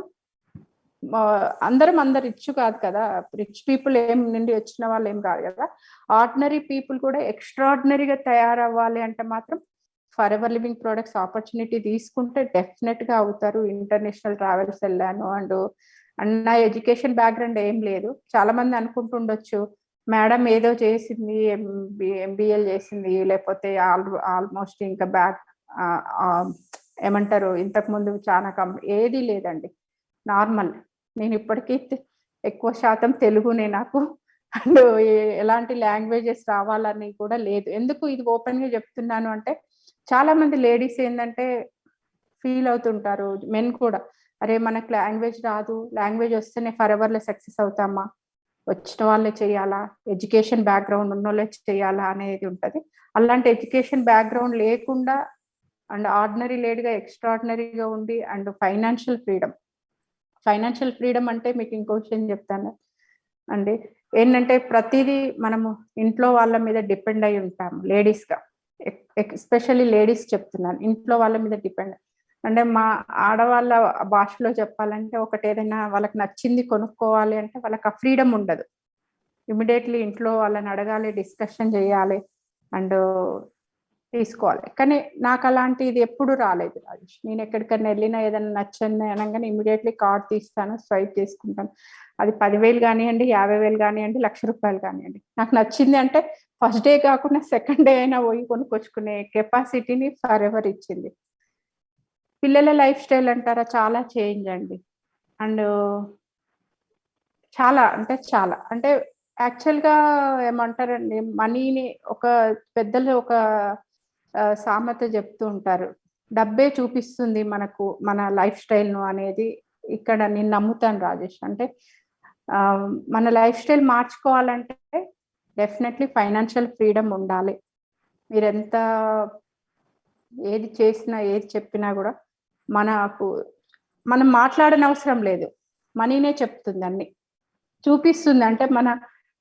అందరం రిచ్ కాదు కదా, రిచ్ పీపుల్ నుండి వచ్చిన వాళ్ళు ఏం కాదు కదా. ఆర్డినరీ పీపుల్ కూడా ఎక్స్ట్రాడినరీగా తయారవ్వాలి అంటే మాత్రం for ever living products opportunity తీసుకుంటే డెఫినెట్ గా అవుతారు. ఇంటర్నేషనల్ ట్రావెల్స్ వెళ్ళాను, అండ్ నా ఎడ్యుకేషన్ బ్యాక్గ్రౌండ్ ఏం లేదు. చాలా మంది అనుకుంటుండొచ్చు, మేడం ఏదో చేసింది, MBA చేసింది, లేకపోతే ఆల్మోస్ట్ ఇంకా ఏమంటారు ఇంతకు ముందు చాలా ఏది లేదండి, నార్మల్. నేను ఇప్పటికీ ఎక్కువ శాతం తెలుగునే నాకు, అండ్ ఎలాంటి లాంగ్వేజెస్ రావాలని కూడా లేదు. ఎందుకు ఇది ఓపెన్ గా చెప్తున్నాను అంటే చాలా మంది లేడీస్ ఏంటంటే ఫీల్ అవుతుంటారు, మెన్ కూడా, అరే మనకు లాంగ్వేజ్ రాదు, లాంగ్వేజ్ వస్తేనే ఫర్ ఎవర్లో సక్సెస్ అవుతామా, వచ్చిన వాళ్ళే చేయాలా, ఎడ్యుకేషన్ బ్యాక్గ్రౌండ్ ఉన్న వాళ్ళే చేయాలా అనేది ఉంటుంది. అలాంటి ఎడ్యుకేషన్ బ్యాక్గ్రౌండ్ లేకుండా అండ్ ఆర్డినరీ లేడీగా ఎక్స్ట్రాడినరీగా ఉండి అండ్ ఫైనాన్షియల్ ఫ్రీడమ్ అంటే మీకు ఇంకో విషయం చెప్తాను అండి. ఏంటంటే ప్రతిదీ మనము ఇంట్లో వాళ్ళ మీద డిపెండ్ అయి ఉంటాము లేడీస్గా. ఎస్పెషల్లీ లేడీస్ చెప్తున్నాను, ఇంట్లో వాళ్ళ మీద డిపెండ్. అంటే మా ఆడవాళ్ళ భాషలో చెప్పాలంటే ఒకటి ఏదైనా వాళ్ళకి నచ్చింది కొనుక్కోవాలి అంటే వాళ్ళకి ఆ ఫ్రీడమ్ ఉండదు. ఇమీడియట్లీ ఇంట్లో వాళ్ళని అడగాలి, డిస్కషన్ చేయాలి అండ్ తీసుకోవాలి. కానీ నాకు అలాంటిది ఎప్పుడు రాలేదు రాజేష్. నేను ఎక్కడికైనా వెళ్ళినా ఏదైనా నచ్చని అనగానే ఇమీడియట్లీ కార్డ్ తీస్తాను, స్వైప్ చేసుకుంటాను. అది 10,000 కానివ్వండి, 50,000 కానివ్వండి, ₹1,00,000 కానివ్వండి. నాకు నచ్చింది అంటే ఫస్ట్ డే కాకుండా సెకండ్ డే అయినా పోయి కొనుక్కొచ్చుకునే కెపాసిటీని ఫర్ ఎవర్ ఇచ్చింది. పిల్లల లైఫ్ స్టైల్ అంటారా, చాలా చేంజ్ అండి. అండ్ చాలా అంటే చాలా అంటే యాక్చువల్‌గా ఏమంటారండి, మనీని ఒక పెద్దలు ఒక సామెత చెప్తూ ఉంటారు. డబ్బే చూపిస్తుంది మనకు మన లైఫ్ స్టైల్‌ను అనేది ఇక్కడ నేను నమ్ముతాను రాజేష్. అంటే మన లైఫ్ స్టైల్ మార్చుకోవాలంటే డెఫినెట్‌లీ ఫైనాన్షియల్ ఫ్రీడమ్ ఉండాలి. మీరెంత ఏది చేసినా, ఏది చెప్పినా గూడా మనం మాట్లాడనవసరం లేదు. మనీనే చెప్తుంది అన్నీ. చూపిస్తుంది. అంటే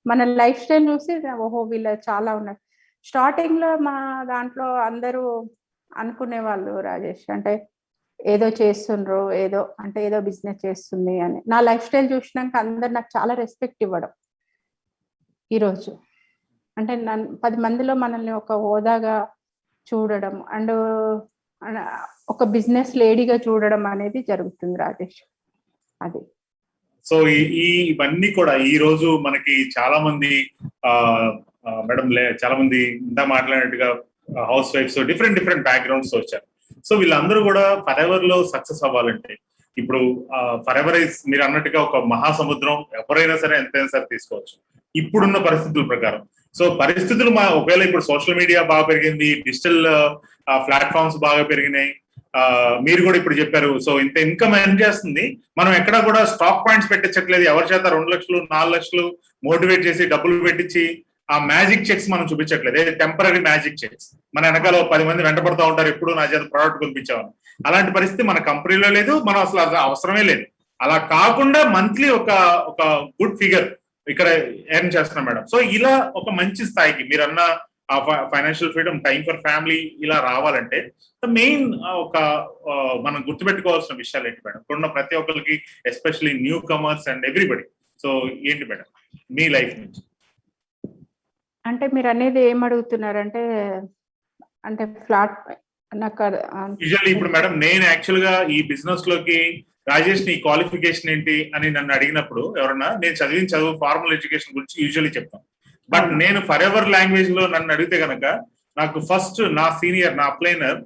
మన లైఫ్ స్టైల్ చూసి ఓహో! వీళ్ళది చాలా ఉన్నాయి. స్టార్టింగ్‌లో మా దాంట్లో అందరూ అనుకునేవాళ్ళు రాజేష్. అంటే ఏదో చేస్తుండ్రు, ఏదో బిజినెస్ చేస్తుంది అని. నా లైఫ్ స్టైల్ చూసినాక అందరూ నాకు చాలా రెస్పెక్ట్ ఇవ్వడం ఈరోజు. అంటే 10 మందిలో మనల్ని ఒక హోదాగా చూడడం అండ్ ఒక బిజినెస్ లేడీగా చూడడం అనేది జరుగుతుంది రాజేష్. అది. సో ఇవన్నీ కూడా ఈ రోజు మనకి చాలా మంది మేడం చాలా మంది ఇంత మాట్లాడినట్టుగా హౌస్ వైఫ్స్ డిఫరెంట్ బ్యాక్గ్రౌండ్స్ వచ్చారు. సో వీళ్ళందరూ కూడా ఫర్ ఎవర్ లో సక్సెస్ అవ్వాలంటే ఇప్పుడు ఫర్ ఎవర్ మీరు అన్నట్టుగా ఒక మహాసముద్రం ఎవరైనా సరే ఎంతైనా సరే తీసుకోవచ్చు ఇప్పుడున్న పరిస్థితుల ప్రకారం. సో పరిస్థితులు ఒకవేళ ఇప్పుడు సోషల్ మీడియా బాగా పెరిగింది, డిజిటల్ ప్లాట్ఫామ్స్ బాగా పెరిగినాయి, మీరు కూడా ఇప్పుడు చెప్పారు. సో ఇంత ఇన్కమ్ ఎర్న్ చేస్తుంది, మనం ఎక్కడా కూడా స్టాక్ పాయింట్స్ పెట్టించట్లేదు. ఎవరి చేత 2 లక్షలు 4 లక్షలు మోటివేట్ చేసి డబ్బులు పెట్టించి ఆ మ్యాజిక్ చెక్స్ మనం చూపించట్లేదు. ఏది టెంపరీ మ్యాజిక్ చెక్స్. మన వెనకాల 10 మంది వెంట పడుతూ ఉంటారు, ఎప్పుడు నా చేత ప్రోడక్ట్ కొనిపించామని. అలాంటి పరిస్థితి మన కంపెనీలో లేదు, మనం అసలు అవసరమే లేదు. అలా కాకుండా మంత్లీ ఒక గుడ్ ఫిగర్ ఇక్కడ ఎర్న్ చేస్తున్నాం మేడం. సో ఇలా ఒక మంచి స్థాయికి మీరన్న financial freedom, time for family ఇలా రావాలంటే మెయిన్ మనం గుర్తుపెట్టుకోవాల్సిన విషయాలు ఏంటి మేడం? ఇప్పుడున్న ప్రతి ఒక్కరికి, especially new comers and everybody. So ఏంటి మేడం మీ లైఫ్ నుంచి? అంటే మీరు అనేది ఏం అడుగుతున్నారంటే, అంటే ఫ్లాట్ యూజువల్లీ ఇప్పుడు మేడం నేను యాక్చువల్ గా ఈ బిజినెస్ లోకి రాజేష్ నీ క్వాలిఫికేషన్ ఏంటి అని నన్ను అడిగినప్పుడు ఎవరన్నా నేను చదివిన చదువు ఫార్మల్ ఎడ్యుకేషన్ గురించి యూజువల్లీ చెప్తాను. బట్ నేను ఫర్ ఎవర్ లాంగ్వేజ్ లో నన్ను అడిగితే కనుక నాకు ఫస్ట్ నా సీనియర్, నా అప్లైనర్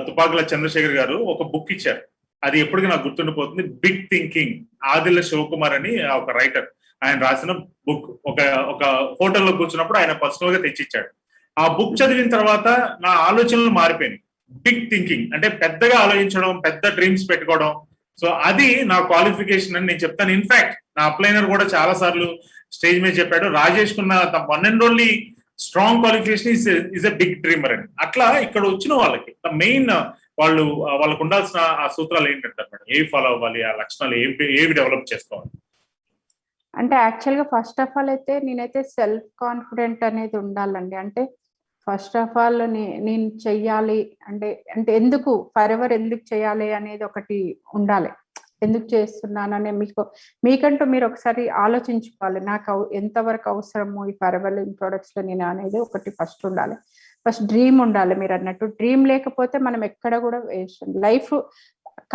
తుపాకుల చంద్రశేఖర్ గారు ఒక బుక్ ఇచ్చారు. అది ఎప్పటికీ నాకు గుర్తుండిపోతుంది. బిగ్ థింకింగ్, ఆదిల శివకుమార్ అని ఒక రైటర్, ఆయన రాసిన బుక్. ఒక హోటల్లో కూర్చున్నప్పుడు ఆయన పర్సనల్ గా తెచ్చిచ్చాడు. ఆ బుక్ చదివిన తర్వాత నా ఆలోచనలు మారిపోయినాయి. బిగ్ థింకింగ్ అంటే పెద్దగా ఆలోచించడం, పెద్ద డ్రీమ్స్ పెట్టుకోవడం. సో అది నా క్వాలిఫికేషన్ అని నేను చెప్తాను. ఇన్ఫాక్ట్ నా అప్లైనర్ కూడా చాలా సార్లు స్టేజ్ మీద చెప్పాడు, రాజేష్ కున్న one and only strong qualification is a big dreamer అని. అట్లా ఇక్కడ వచ్చిన వాళ్ళకి మెయిన్ వాళ్ళకు ఉండాల్సిన ఆ సూత్రాలు ఏంటంటారు మేడం? ఏవి ఫాలో అవ్వాలి, ఆ లక్షణాలు ఏవి డెవలప్ చేసుకోవాలి? అంటే యాక్చువల్గా ఫస్ట్ ఆఫ్ ఆల్ అయితే నేనైతే సెల్ఫ్ కాన్ఫిడెంట్ అనేది ఉండాలండి. అంటే ఫస్ట్ ఆఫ్ ఆల్ నేను చెయ్యాలి అంటే ఎందుకు ఫర్ ఎవర్ ఎందుకు చేయాలి అనేది ఒకటి ఉండాలి. ఎందుకు చేస్తున్నాననే మీకంటూ మీరు ఒకసారి ఆలోచించుకోవాలి. నాకు ఎంతవరకు అవసరము ఈ ఫర్ ఎవర్ ప్రొడక్ట్స్ లో నేను అనేది ఒకటి ఫస్ట్ ఉండాలి. ఫస్ట్ డ్రీమ్ ఉండాలి. మీరు అన్నట్టు డ్రీమ్ లేకపోతే మనం ఎక్కడ కూడా వేస్ట్. లైఫ్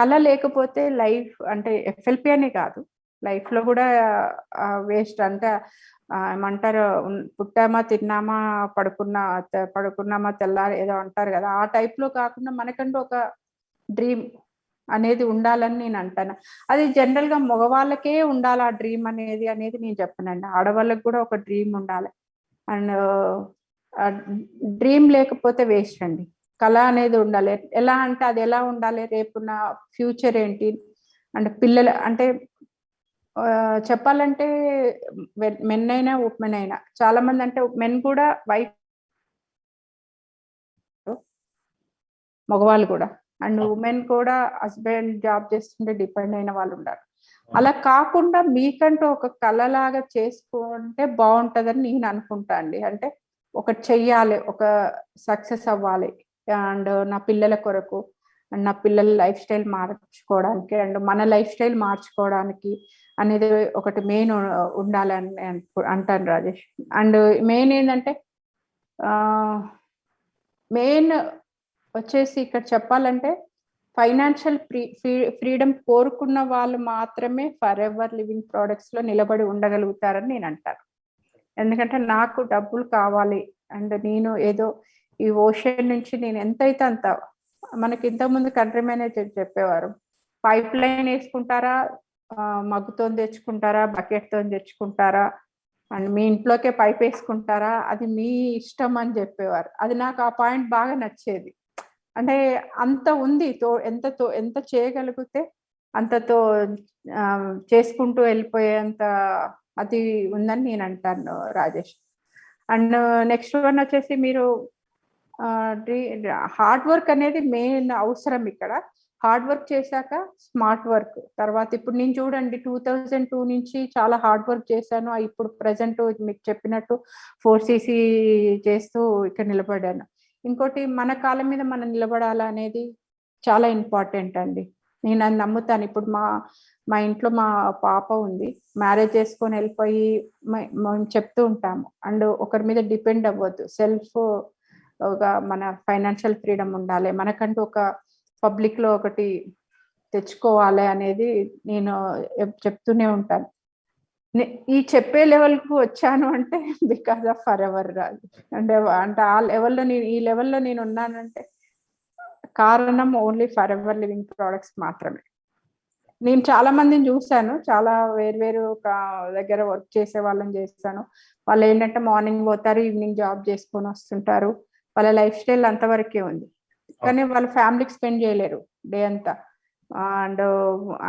కళ లేకపోతే లైఫ్ అంటే ఎఫ్ఎల్పి అనే కాదు, లైఫ్ లో కూడా వేస్ట్. అంటే ఏమంటారు, పుట్టామా తిన్నామా పడుకున్నామా తెల్లారి ఏదో అంటారు కదా, ఆ టైప్ లో కాకుండా మనకంటూ ఒక డ్రీమ్ అనేది ఉండాలని నేను అంటాను. అది జనరల్ గా మగవాళ్ళకే ఉండాలి ఆ డ్రీమ్ అనేది నేను చెప్పనండి. ఆడవాళ్ళకి కూడా ఒక డ్రీమ్ ఉండాలి. అండ్ డ్రీమ్ లేకపోతే వేస్ట్ అండి. కళ అనేది ఉండాలి. ఎలా అంటే అది ఎలా ఉండాలి, రేపు నా ఫ్యూచర్ ఏంటి, అంటే పిల్లలు అంటే చెప్పాలంటే మెన్ అయినా ఉమెన్ అయినా చాలా మంది, అంటే మెన్ కూడా వైఫ్ మగవాళ్ళు కూడా అండ్ ఉమెన్ కూడా హస్బెండ్ జాబ్ చేస్తుంటే డిపెండ్ అయిన వాళ్ళు ఉన్నారు. అలా కాకుండా మీకంటూ ఒక కళలాగా చేసుకుంటే బాగుంటుందని నేను అనుకుంటా అండి. అంటే ఒకటి చెయ్యాలి, ఒక సక్సెస్ అవ్వాలి, అండ్ నా పిల్లల కొరకు, అండ్ నా పిల్లల లైఫ్ స్టైల్ మార్చుకోవడానికి, అండ్ మన లైఫ్ స్టైల్ మార్చుకోవడానికి అనేది ఒకటి మెయిన్ ఉండాలని అంటాను రాజేష్. అండ్ మెయిన్ ఏంటంటే మెయిన్ వచ్చేసి ఇక్కడ చెప్పాలంటే ఫైనాన్షియల్ ఫ్రీడమ్ కోరుకున్న వాళ్ళు మాత్రమే ఫర్ ఎవర్ లివింగ్ ప్రోడక్ట్స్ లో నిలబడి ఉండగలుగుతారని నేను అంటాను. ఎందుకంటే నాకు డబ్బులు కావాలి అండ్ నేను ఏదో ఈ ఓషన్ నుంచి నేను ఎంతైతే అంత, మనకి ఇంతకుముందు కంట్రీ మేనేజర్ చెప్పేవారు, పైప్ లైన్ వేసుకుంటారా, మగ్గుతో తెచ్చుకుంటారా, బకెట్తో తెచ్చుకుంటారా, అండ్ మీ ఇంట్లోకే పైప్ వేసుకుంటారా, అది మీ ఇష్టం అని చెప్పేవారు. అది నాకు ఆ పాయింట్ బాగా నచ్చేది. అంటే అంత ఉంది, ఎంత చేయగలిగితే అంతతో చేసుకుంటూ వెళ్ళిపోయేంత అది ఉందని నేను అంటాను రాజేష్. అండ్ నెక్స్ట్ వన్ వచ్చేసి మీరు హార్డ్ వర్క్ అనేది మెయిన్ అవసరం ఇక్కడ. హార్డ్ వర్క్ చేశాక స్మార్ట్ వర్క్ తర్వాత, ఇప్పుడు నేను చూడండి 2002 నుంచి చాలా హార్డ్ వర్క్ చేశాను. ఇప్పుడు ప్రజెంట్ మీకు చెప్పినట్టు 4cc చేస్తూ ఇక్కడ నిలబడాను. ఇంకోటి మన కాళ్ళ మీద మనం నిలబడాలా అనేది చాలా ఇంపార్టెంట్ అండి. నేను అది నమ్ముతాను. ఇప్పుడు మా ఇంట్లో మా పాప ఉంది, మ్యారేజ్ చేసుకొని వెళ్ళిపోయి మేము చెప్తూ ఉంటాము, అండ్ ఒకరి మీద డిపెండ్ అవ్వద్దు, సెల్ఫ్ ఒక మన ఫైనాన్షియల్ ఫ్రీడమ్ ఉండాలి, మనకంటూ ఒక పబ్లిక్ లో ఒకటి తెచ్చుకోవాలి అనేది నేను చెప్తూనే ఉంటాను. ఈ చెప్పే లెవెల్కు వచ్చాను అంటే బికాస్ ఆఫ్ ఫర్ ఎవర్ రాజు. అంటే ఆ లెవెల్లో నేను ఈ లెవెల్లో నేను ఉన్నానంటే కారణం only for ever living products మాత్రమే. నేను చాలా మందిని చూశాను, చాలా వేరు దగ్గర వర్క్ చేసే వాళ్ళని చేస్తాను. వాళ్ళు ఏంటంటే మార్నింగ్ పోతారు, ఈవినింగ్ జాబ్ చేసుకొని వస్తుంటారు, వాళ్ళ లైఫ్ స్టైల్ అంతవరకే ఉంది, కానీ వాళ్ళ ఫ్యామిలీకి స్పెండ్ చేయలేరు డే అంతా.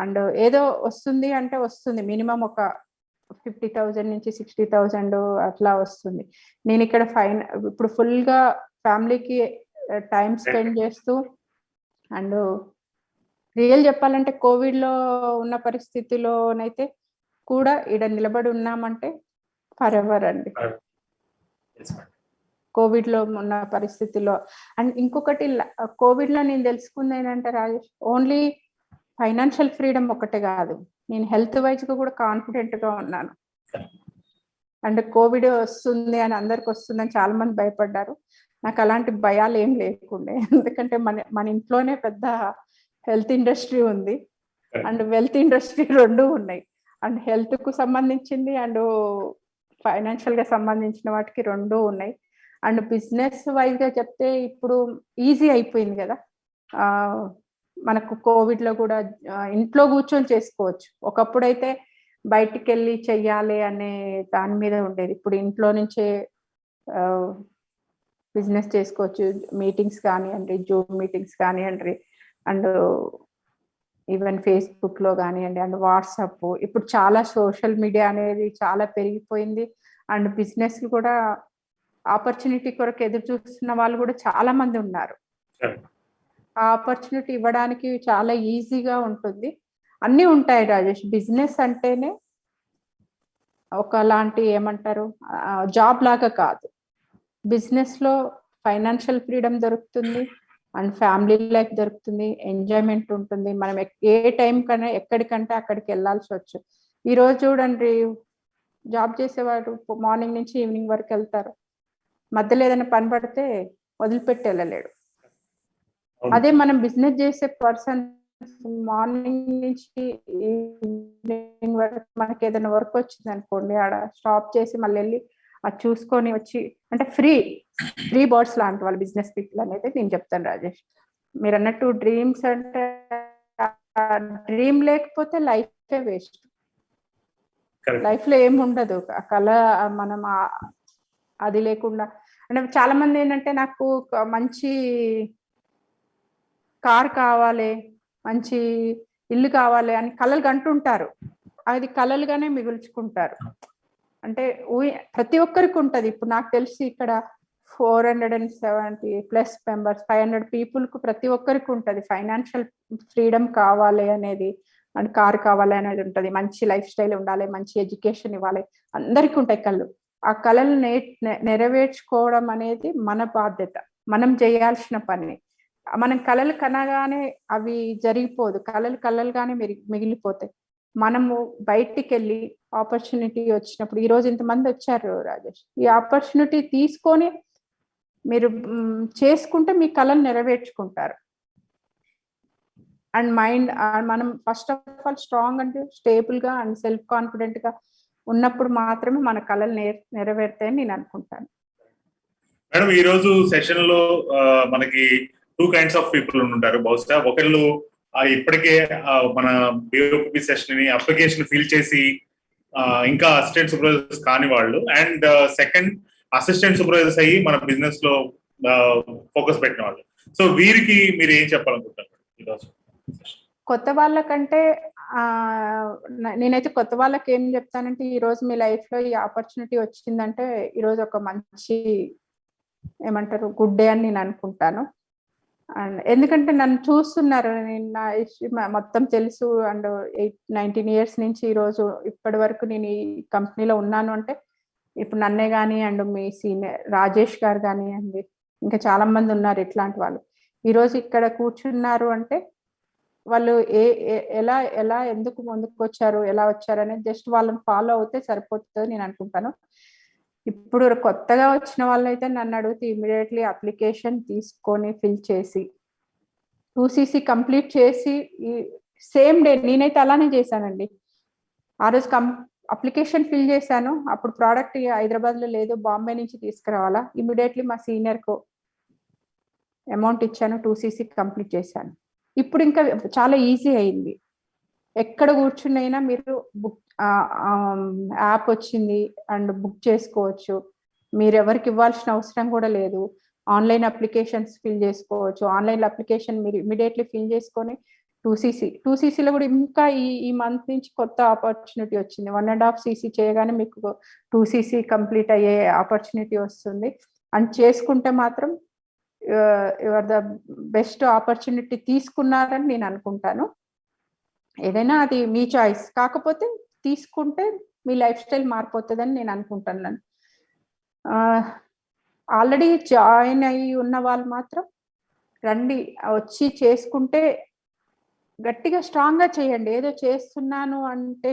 అండ్ ఏదో వస్తుంది అంటే వస్తుంది, మినిమం ఒక 50,000 నుంచి 60,000 అట్లా వస్తుంది. నేను ఇక్కడ ఇప్పుడు ఫుల్ గా ఫ్యామిలీకి టైం స్పెండ్ చేస్తూ, అండ్ రియల్ చెప్పాలంటే కోవిడ్ లో ఉన్న పరిస్థితిలోనైతే కూడా ఇక్కడ నిలబడి ఉన్నామంటే ఫర్ ఎవర్ అండి. కోవిడ్ లో ఉన్న పరిస్థితిలో. అండ్ ఇంకొకటి కోవిడ్ లో నేను తెలుసుకుంది ఏంటంటే రాజేష్, ఓన్లీ ఫైనాన్షియల్ ఫ్రీడమ్ ఒకటే కాదు, నేను హెల్త్ వైజ్ గా కూడా కాన్ఫిడెంట్ గా ఉన్నాను. అంటే కోవిడ్ వస్తుంది అని, అందరికి వస్తుందని చాలా మంది భయపడ్డారు, నాకు అలాంటి భయాలు ఏం లేకుండే. ఎందుకంటే మన ఇంట్లోనే పెద్ద హెల్త్ ఇండస్ట్రీ ఉంది, అండ్ వెల్త్ ఇండస్ట్రీ రెండు ఉన్నాయి. అండ్ హెల్త్ కు సంబంధించింది అండ్ ఫైనాన్షియల్ గా సంబంధించిన వాటికి రెండు ఉన్నాయి. అండ్ బిజినెస్ వైజ్ గా చెప్తే ఇప్పుడు ఈజీ అయిపోయింది కదా, మనకు కోవిడ్ లో కూడా ఇంట్లో కూర్చొని చేసుకోవచ్చు. ఒకప్పుడైతే బయటికి వెళ్ళి చెయ్యాలి అనే దాని మీద ఉండేది, ఇప్పుడు ఇంట్లో నుంచే బిజినెస్ చేసుకోవచ్చు. మీటింగ్స్ కానివ్వండి, జూమ్ మీటింగ్స్ కానివ్వండి, అండ్ ఈవెన్ ఫేస్బుక్ లో కానివ్వండి, అండ్ వాట్సాప్, ఇప్పుడు చాలా సోషల్ మీడియా అనేది చాలా పెరిగిపోయింది. అండ్ బిజినెస్ కూడా ఆపర్చునిటీ కొరకు ఎదురు చూస్తున్న వాళ్ళు కూడా చాలా మంది ఉన్నారు. ఆ ఆపర్చునిటీ ఇవ్వడానికి చాలా ఈజీగా ఉంటుంది. అన్నీ ఉంటాయి రాజేష్. బిజినెస్ అంటేనే ఒకలాంటి ఏమంటారు, జాబ్ లాగా కాదు. బిజినెస్ లో ఫైనాన్షియల్ ఫ్రీడమ్ దొరుకుతుంది, అండ్ ఫ్యామిలీ లైఫ్ దొరుకుతుంది, ఎంజాయ్మెంట్ ఉంటుంది. మనం ఏ టైం కన్నా ఎక్కడికంటే అక్కడికి వెళ్ళాల్సి వచ్చు. ఈ రోజు చూడండి, జాబ్ చేసేవాడు మార్నింగ్ నుంచి ఈవినింగ్ వరకు వెళ్తారు, మధ్యలో ఏదైనా పని పడితే వదిలిపెట్టి వెళ్ళలేడు. అదే మనం బిజినెస్ చేసే పర్సన్ మార్నింగ్ నుంచి ఈవినింగ్ వరకు మనకి ఏదైనా వర్క్ వచ్చింది అనుకోండి, ఆడ స్టాప్ చేసి మళ్ళీ వెళ్ళి అది చూసుకొని వచ్చి, అంటే ఫ్రీ బర్డ్స్ లాంటి వాళ్ళు బిజినెస్ పీపుల్ అనేది నేను చెప్తాను రాజేష్. మీరు అన్నట్టు డ్రీమ్స్ అంటే, డ్రీమ్ లేకపోతే లైఫే వేస్ట్. లైఫ్ లో ఏముండదు, కళ మనం అది లేకుండా. అంటే చాలా మంది ఏంటంటే నాకు మంచి కార్ కావాలి, మంచి ఇల్లు కావాలి అని కలలు కంటుంటారు, అది కలలుగానే మిగుల్చుకుంటారు. అంటే ప్రతి ఒక్కరికి ఉంటది. ఇప్పుడు నాకు తెలిసి ఇక్కడ 470+ మెంబర్స్, 500 పీపుల్ కు ప్రతి ఒక్కరికి ఉంటది ఫైనాన్షియల్ ఫ్రీడమ్ కావాలి అనేది, అండ్ కారు కావాలి అనేది ఉంటుంది, మంచి లైఫ్ స్టైల్ ఉండాలి, మంచి ఎడ్యుకేషన్ ఇవ్వాలి, అందరికీ ఉంటాయి కళ్ళు. ఆ కళలు నెరవేర్చుకోవడం అనేది మన బాధ్యత, మనం చేయాల్సిన పని. మనం కళలు కనగానే అవి జరిగిపోదు, కళలు కళలుగానే మిగిలిపోతాయి. మనము బయటికి వెళ్ళి ఆపర్చునిటీ వచ్చినప్పుడు, ఈ రోజు ఇంతమంది వచ్చారు రాజేష్, ఈ ఆపర్చునిటీ తీసుకొని మీరు చేసుకుంటే మీ కళలు నెరవేర్చుకుంటారు. అండ్ మైండ్ మనం ఫస్ట్ ఆఫ్ ఆల్ స్ట్రాంగ్ అంటే స్టేబుల్ గా అండ్ సెల్ఫ్ కాన్ఫిడెంట్ గా ఉన్నప్పుడు మాత్రమే మన కళలు నెరవేరుతాయని నేను అనుకుంటాను. మేడం, ఈ రోజు సెషన్ లో మనకి 2 kinds ఆఫ్ పీపుల్ ఉంటారు. బహుశా ఒకళ్ళు ఇప్పటికే మన BOP సెషన్ ని అప్లికేషన్ ఫిల్ చేసి ఇంకా అసిస్టెంట్ సూపర్వైజర్స్ కాని వాళ్ళు, అండ్ సెకండ్ అసిస్టెంట్ సూపర్వైజర్స్ అయ్యి మన బిజినెస్ లో ఫోకస్ పెట్టిన వాళ్ళు. సో వీరికి మీరు ఏం చెప్పాలనుకుంటారు ఈరోజు? కొత్త వాళ్ళకంటే నేనైతే కొత్త వాళ్ళకి ఏం చెప్తానంటే, ఈ రోజు మీ లైఫ్ లో ఈ ఆపర్చునిటీ వచ్చిందంటే ఈ రోజు ఒక మంచి ఏమంటారు గుడ్ డే అని నేను అనుకుంటాను. అండ్ ఎందుకంటే నన్ను చూస్తున్నారు, నేను నా మొత్తం తెలుసు, అండ్ 19 years నుంచి ఈ రోజు ఇప్పటి వరకు నేను ఈ కంపెనీలో ఉన్నాను అంటే, ఇప్పుడు నన్నే కానీ అండ్ మీ సీనియర్ రాజేష్ గారు కానివ్వండి, ఇంకా చాలా మంది ఉన్నారు ఇట్లాంటి వాళ్ళు, ఈరోజు ఇక్కడ కూర్చున్నారు అంటే వాళ్ళు ఎలా ఎలా ఎందుకు ముందుకు వచ్చారు, ఎలా వచ్చారు అనేది జస్ట్ వాళ్ళని ఫాలో అవుతే సరిపోతుంది నేను అనుకుంటాను. ఇప్పుడు కొత్తగా వచ్చిన వాళ్ళైతే నన్ను అడిగితే ఇమీడియట్లీ అప్లికేషన్ తీసుకొని ఫిల్ చేసి 2cc కంప్లీట్ చేసి సేమ్ డే, నేనైతే అలానే చేశానండి. ఆ రోజు అప్లికేషన్ ఫిల్ చేశాను, అప్పుడు ప్రోడక్ట్ హైదరాబాద్ లో లేదు, బాంబే నుంచి తీసుకురావాలా, ఇమీడియట్లీ మా సీనియర్ కు అమౌంట్ ఇచ్చాను, 2cc కంప్లీట్ చేశాను. ఇప్పుడు ఇంకా చాలా ఈజీ అయింది, ఎక్కడ కూర్చున్నైనా మీరు బుక్ యాప్ వచ్చింది అండ్ బుక్ చేసుకోవచ్చు, మీరు ఎవరికి ఇవ్వాల్సిన అవసరం కూడా లేదు, ఆన్లైన్ అప్లికేషన్స్ ఫిల్ చేసుకోవచ్చు, ఆన్లైన్ అప్లికేషన్ మీరు ఇమీడియట్లీ ఫిల్ చేసుకొని 2cc లో కూడా ఇంకా ఈ మంత్ నుంచి కొత్త ఆపర్చునిటీ వచ్చింది, 1.5 cc చేయగానే మీకు 2cc కంప్లీట్ అయ్యే ఆపర్చునిటీ వస్తుంది. అండ్ చేసుకుంటే మాత్రం యువర్ ద బెస్ట్ ఆపర్చునిటీ తీసుకున్నారని నేను అనుకుంటాను. ఏదైనా అది మీ చాయిస్, కాకపోతే తీసుకుంటే మీ లైఫ్ స్టైల్ మారిపోతుందని నేను అనుకుంటున్నాను. ఆల్రెడీ జాయిన్ అయ్యి ఉన్న వాళ్ళు మాత్రం రండి, వచ్చి చేసుకుంటే గట్టిగా స్ట్రాంగ్ గా చేయండి. ఏదో చేస్తున్నాను అంటే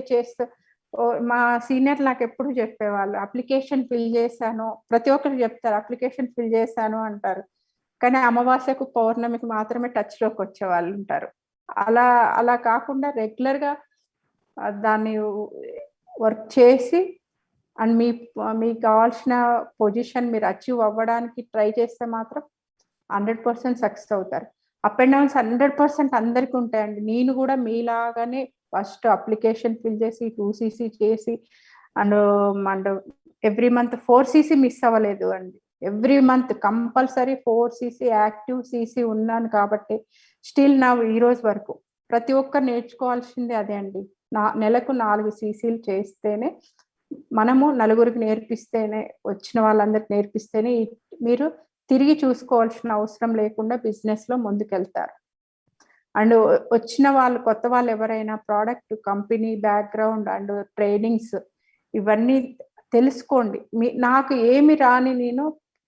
మా సీనియర్ నాకు ఎప్పుడు చెప్పేవాళ్ళు, అప్లికేషన్ ఫిల్ చేశాను, ప్రతి ఒక్కరు చెప్తారు అప్లికేషన్ ఫిల్ చేశాను అంటారు, కానీ అమావాస్యకు పౌర్ణమికి మాత్రమే టచ్ లోకి వచ్చే వాళ్ళు ఉంటారు. అలా కాకుండా రెగ్యులర్ గా దాన్ని వర్క్ చేసి అండ్ మీకు కావాల్సిన పొజిషన్ మీరు అచీవ్ అవ్వడానికి ట్రై చేస్తే మాత్రం 100% సక్సెస్ అవుతారు. అప్ అండ్ డౌన్స్ 100% అందరికీ ఉంటాయండి. నేను కూడా మీలాగానే ఫస్ట్ అప్లికేషన్ ఫిల్ చేసి 2cc చేసి and every month 4cc miss అవ్వలేదు అండి. Every month compulsory 4cc active cc ఉన్నాను కాబట్టి స్టిల్ నా ఈ రోజు వరకు ప్రతి ఒక్కరు నేర్చుకోవాల్సిందే అదే అండి. నెలకు 4 cc చేస్తేనే, మనము నలుగురికి నేర్పిస్తేనే, వచ్చిన వాళ్ళందరికి నేర్పిస్తేనే మీరు తిరిగి చూసుకోవాల్సిన అవసరం లేకుండా బిజినెస్ లో ముందుకెళ్తారు. అండ్ వచ్చిన వాళ్ళు కొత్త వాళ్ళు ఎవరైనా product company background and trainings ఇవన్నీ తెలుసుకోండి. నాకు ఏమి రాని, నేను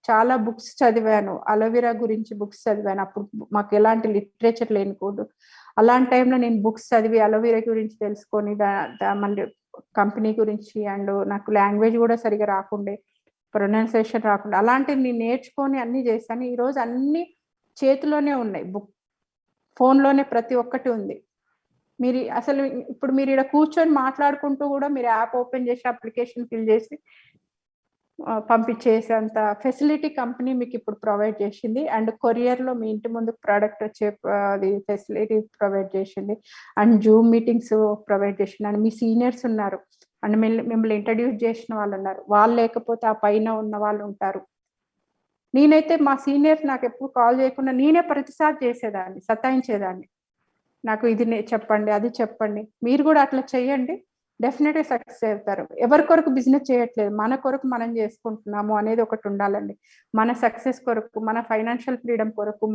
చాలా బుక్స్ చదివాను, అలోవెరా గురించి బుక్స్ చదివాను, అప్పుడు మాకు ఎలాంటి లిటరేచర్ లేనికూడదు, అలాంటి టైంలో నేను బుక్స్ చదివి అలోవెరా గురించి తెలుసుకొని మళ్ళీ కంపెనీ గురించి, అండ్ నాకు లాంగ్వేజ్ కూడా సరిగా రాకుండే, ప్రొనౌన్సియేషన్ రాకుండా, అలాంటివి నేను నేర్చుకొని అన్ని చేశాను. ఈరోజు అన్ని చేతిలోనే ఉన్నాయి, బుక్ ఫోన్లోనే ప్రతి ఒక్కటి ఉంది. మీరు అసలు ఇప్పుడు మీరు ఇక్కడ కూర్చొని మాట్లాడుకుంటూ కూడా మీరు యాప్ ఓపెన్ చేసి అప్లికేషన్ ఫిల్ చేసి పంపించేసేంత ఫెసిలిటీ కంపెనీ మీకు ఇప్పుడు ప్రొవైడ్ చేసింది. అండ్ కొరియర్ లో మీ ఇంటి ముందు ప్రోడక్ట్ వచ్చే అది ఫెసిలిటీ ప్రొవైడ్ చేసింది. అండ్ జూమ్ మీటింగ్స్ ప్రొవైడ్ చేసింది. అండ్ మీ సీనియర్స్ ఉన్నారు, అండ్ మిమ్మల్ని ఇంట్రడ్యూస్ చేసిన వాళ్ళు ఉన్నారు, వాళ్ళు లేకపోతే ఆ పైన ఉన్న వాళ్ళు ఉంటారు. నేనైతే మా సీనియర్స్ నాకు ఎప్పుడు కాల్ చేయకుండా నేనే ప్రతిసారి చేసేదాన్ని, సతాయించేదాన్ని, నాకు ఇది చెప్పండి అది చెప్పండి. మీరు కూడా అట్లా చెయ్యండి, డెఫినెట్గా సక్సెస్ అవుతారు. ఎవరి కొరకు బిజినెస్ చేయట్లేదు, మన కొరకు మనం చేసుకుంటున్నాము అనేది ఒకటి ఉండాలండి. మన సక్సెస్ కొరకు, మన ఫైనాన్షియల్ ఫ్రీడమ్ కొరకు,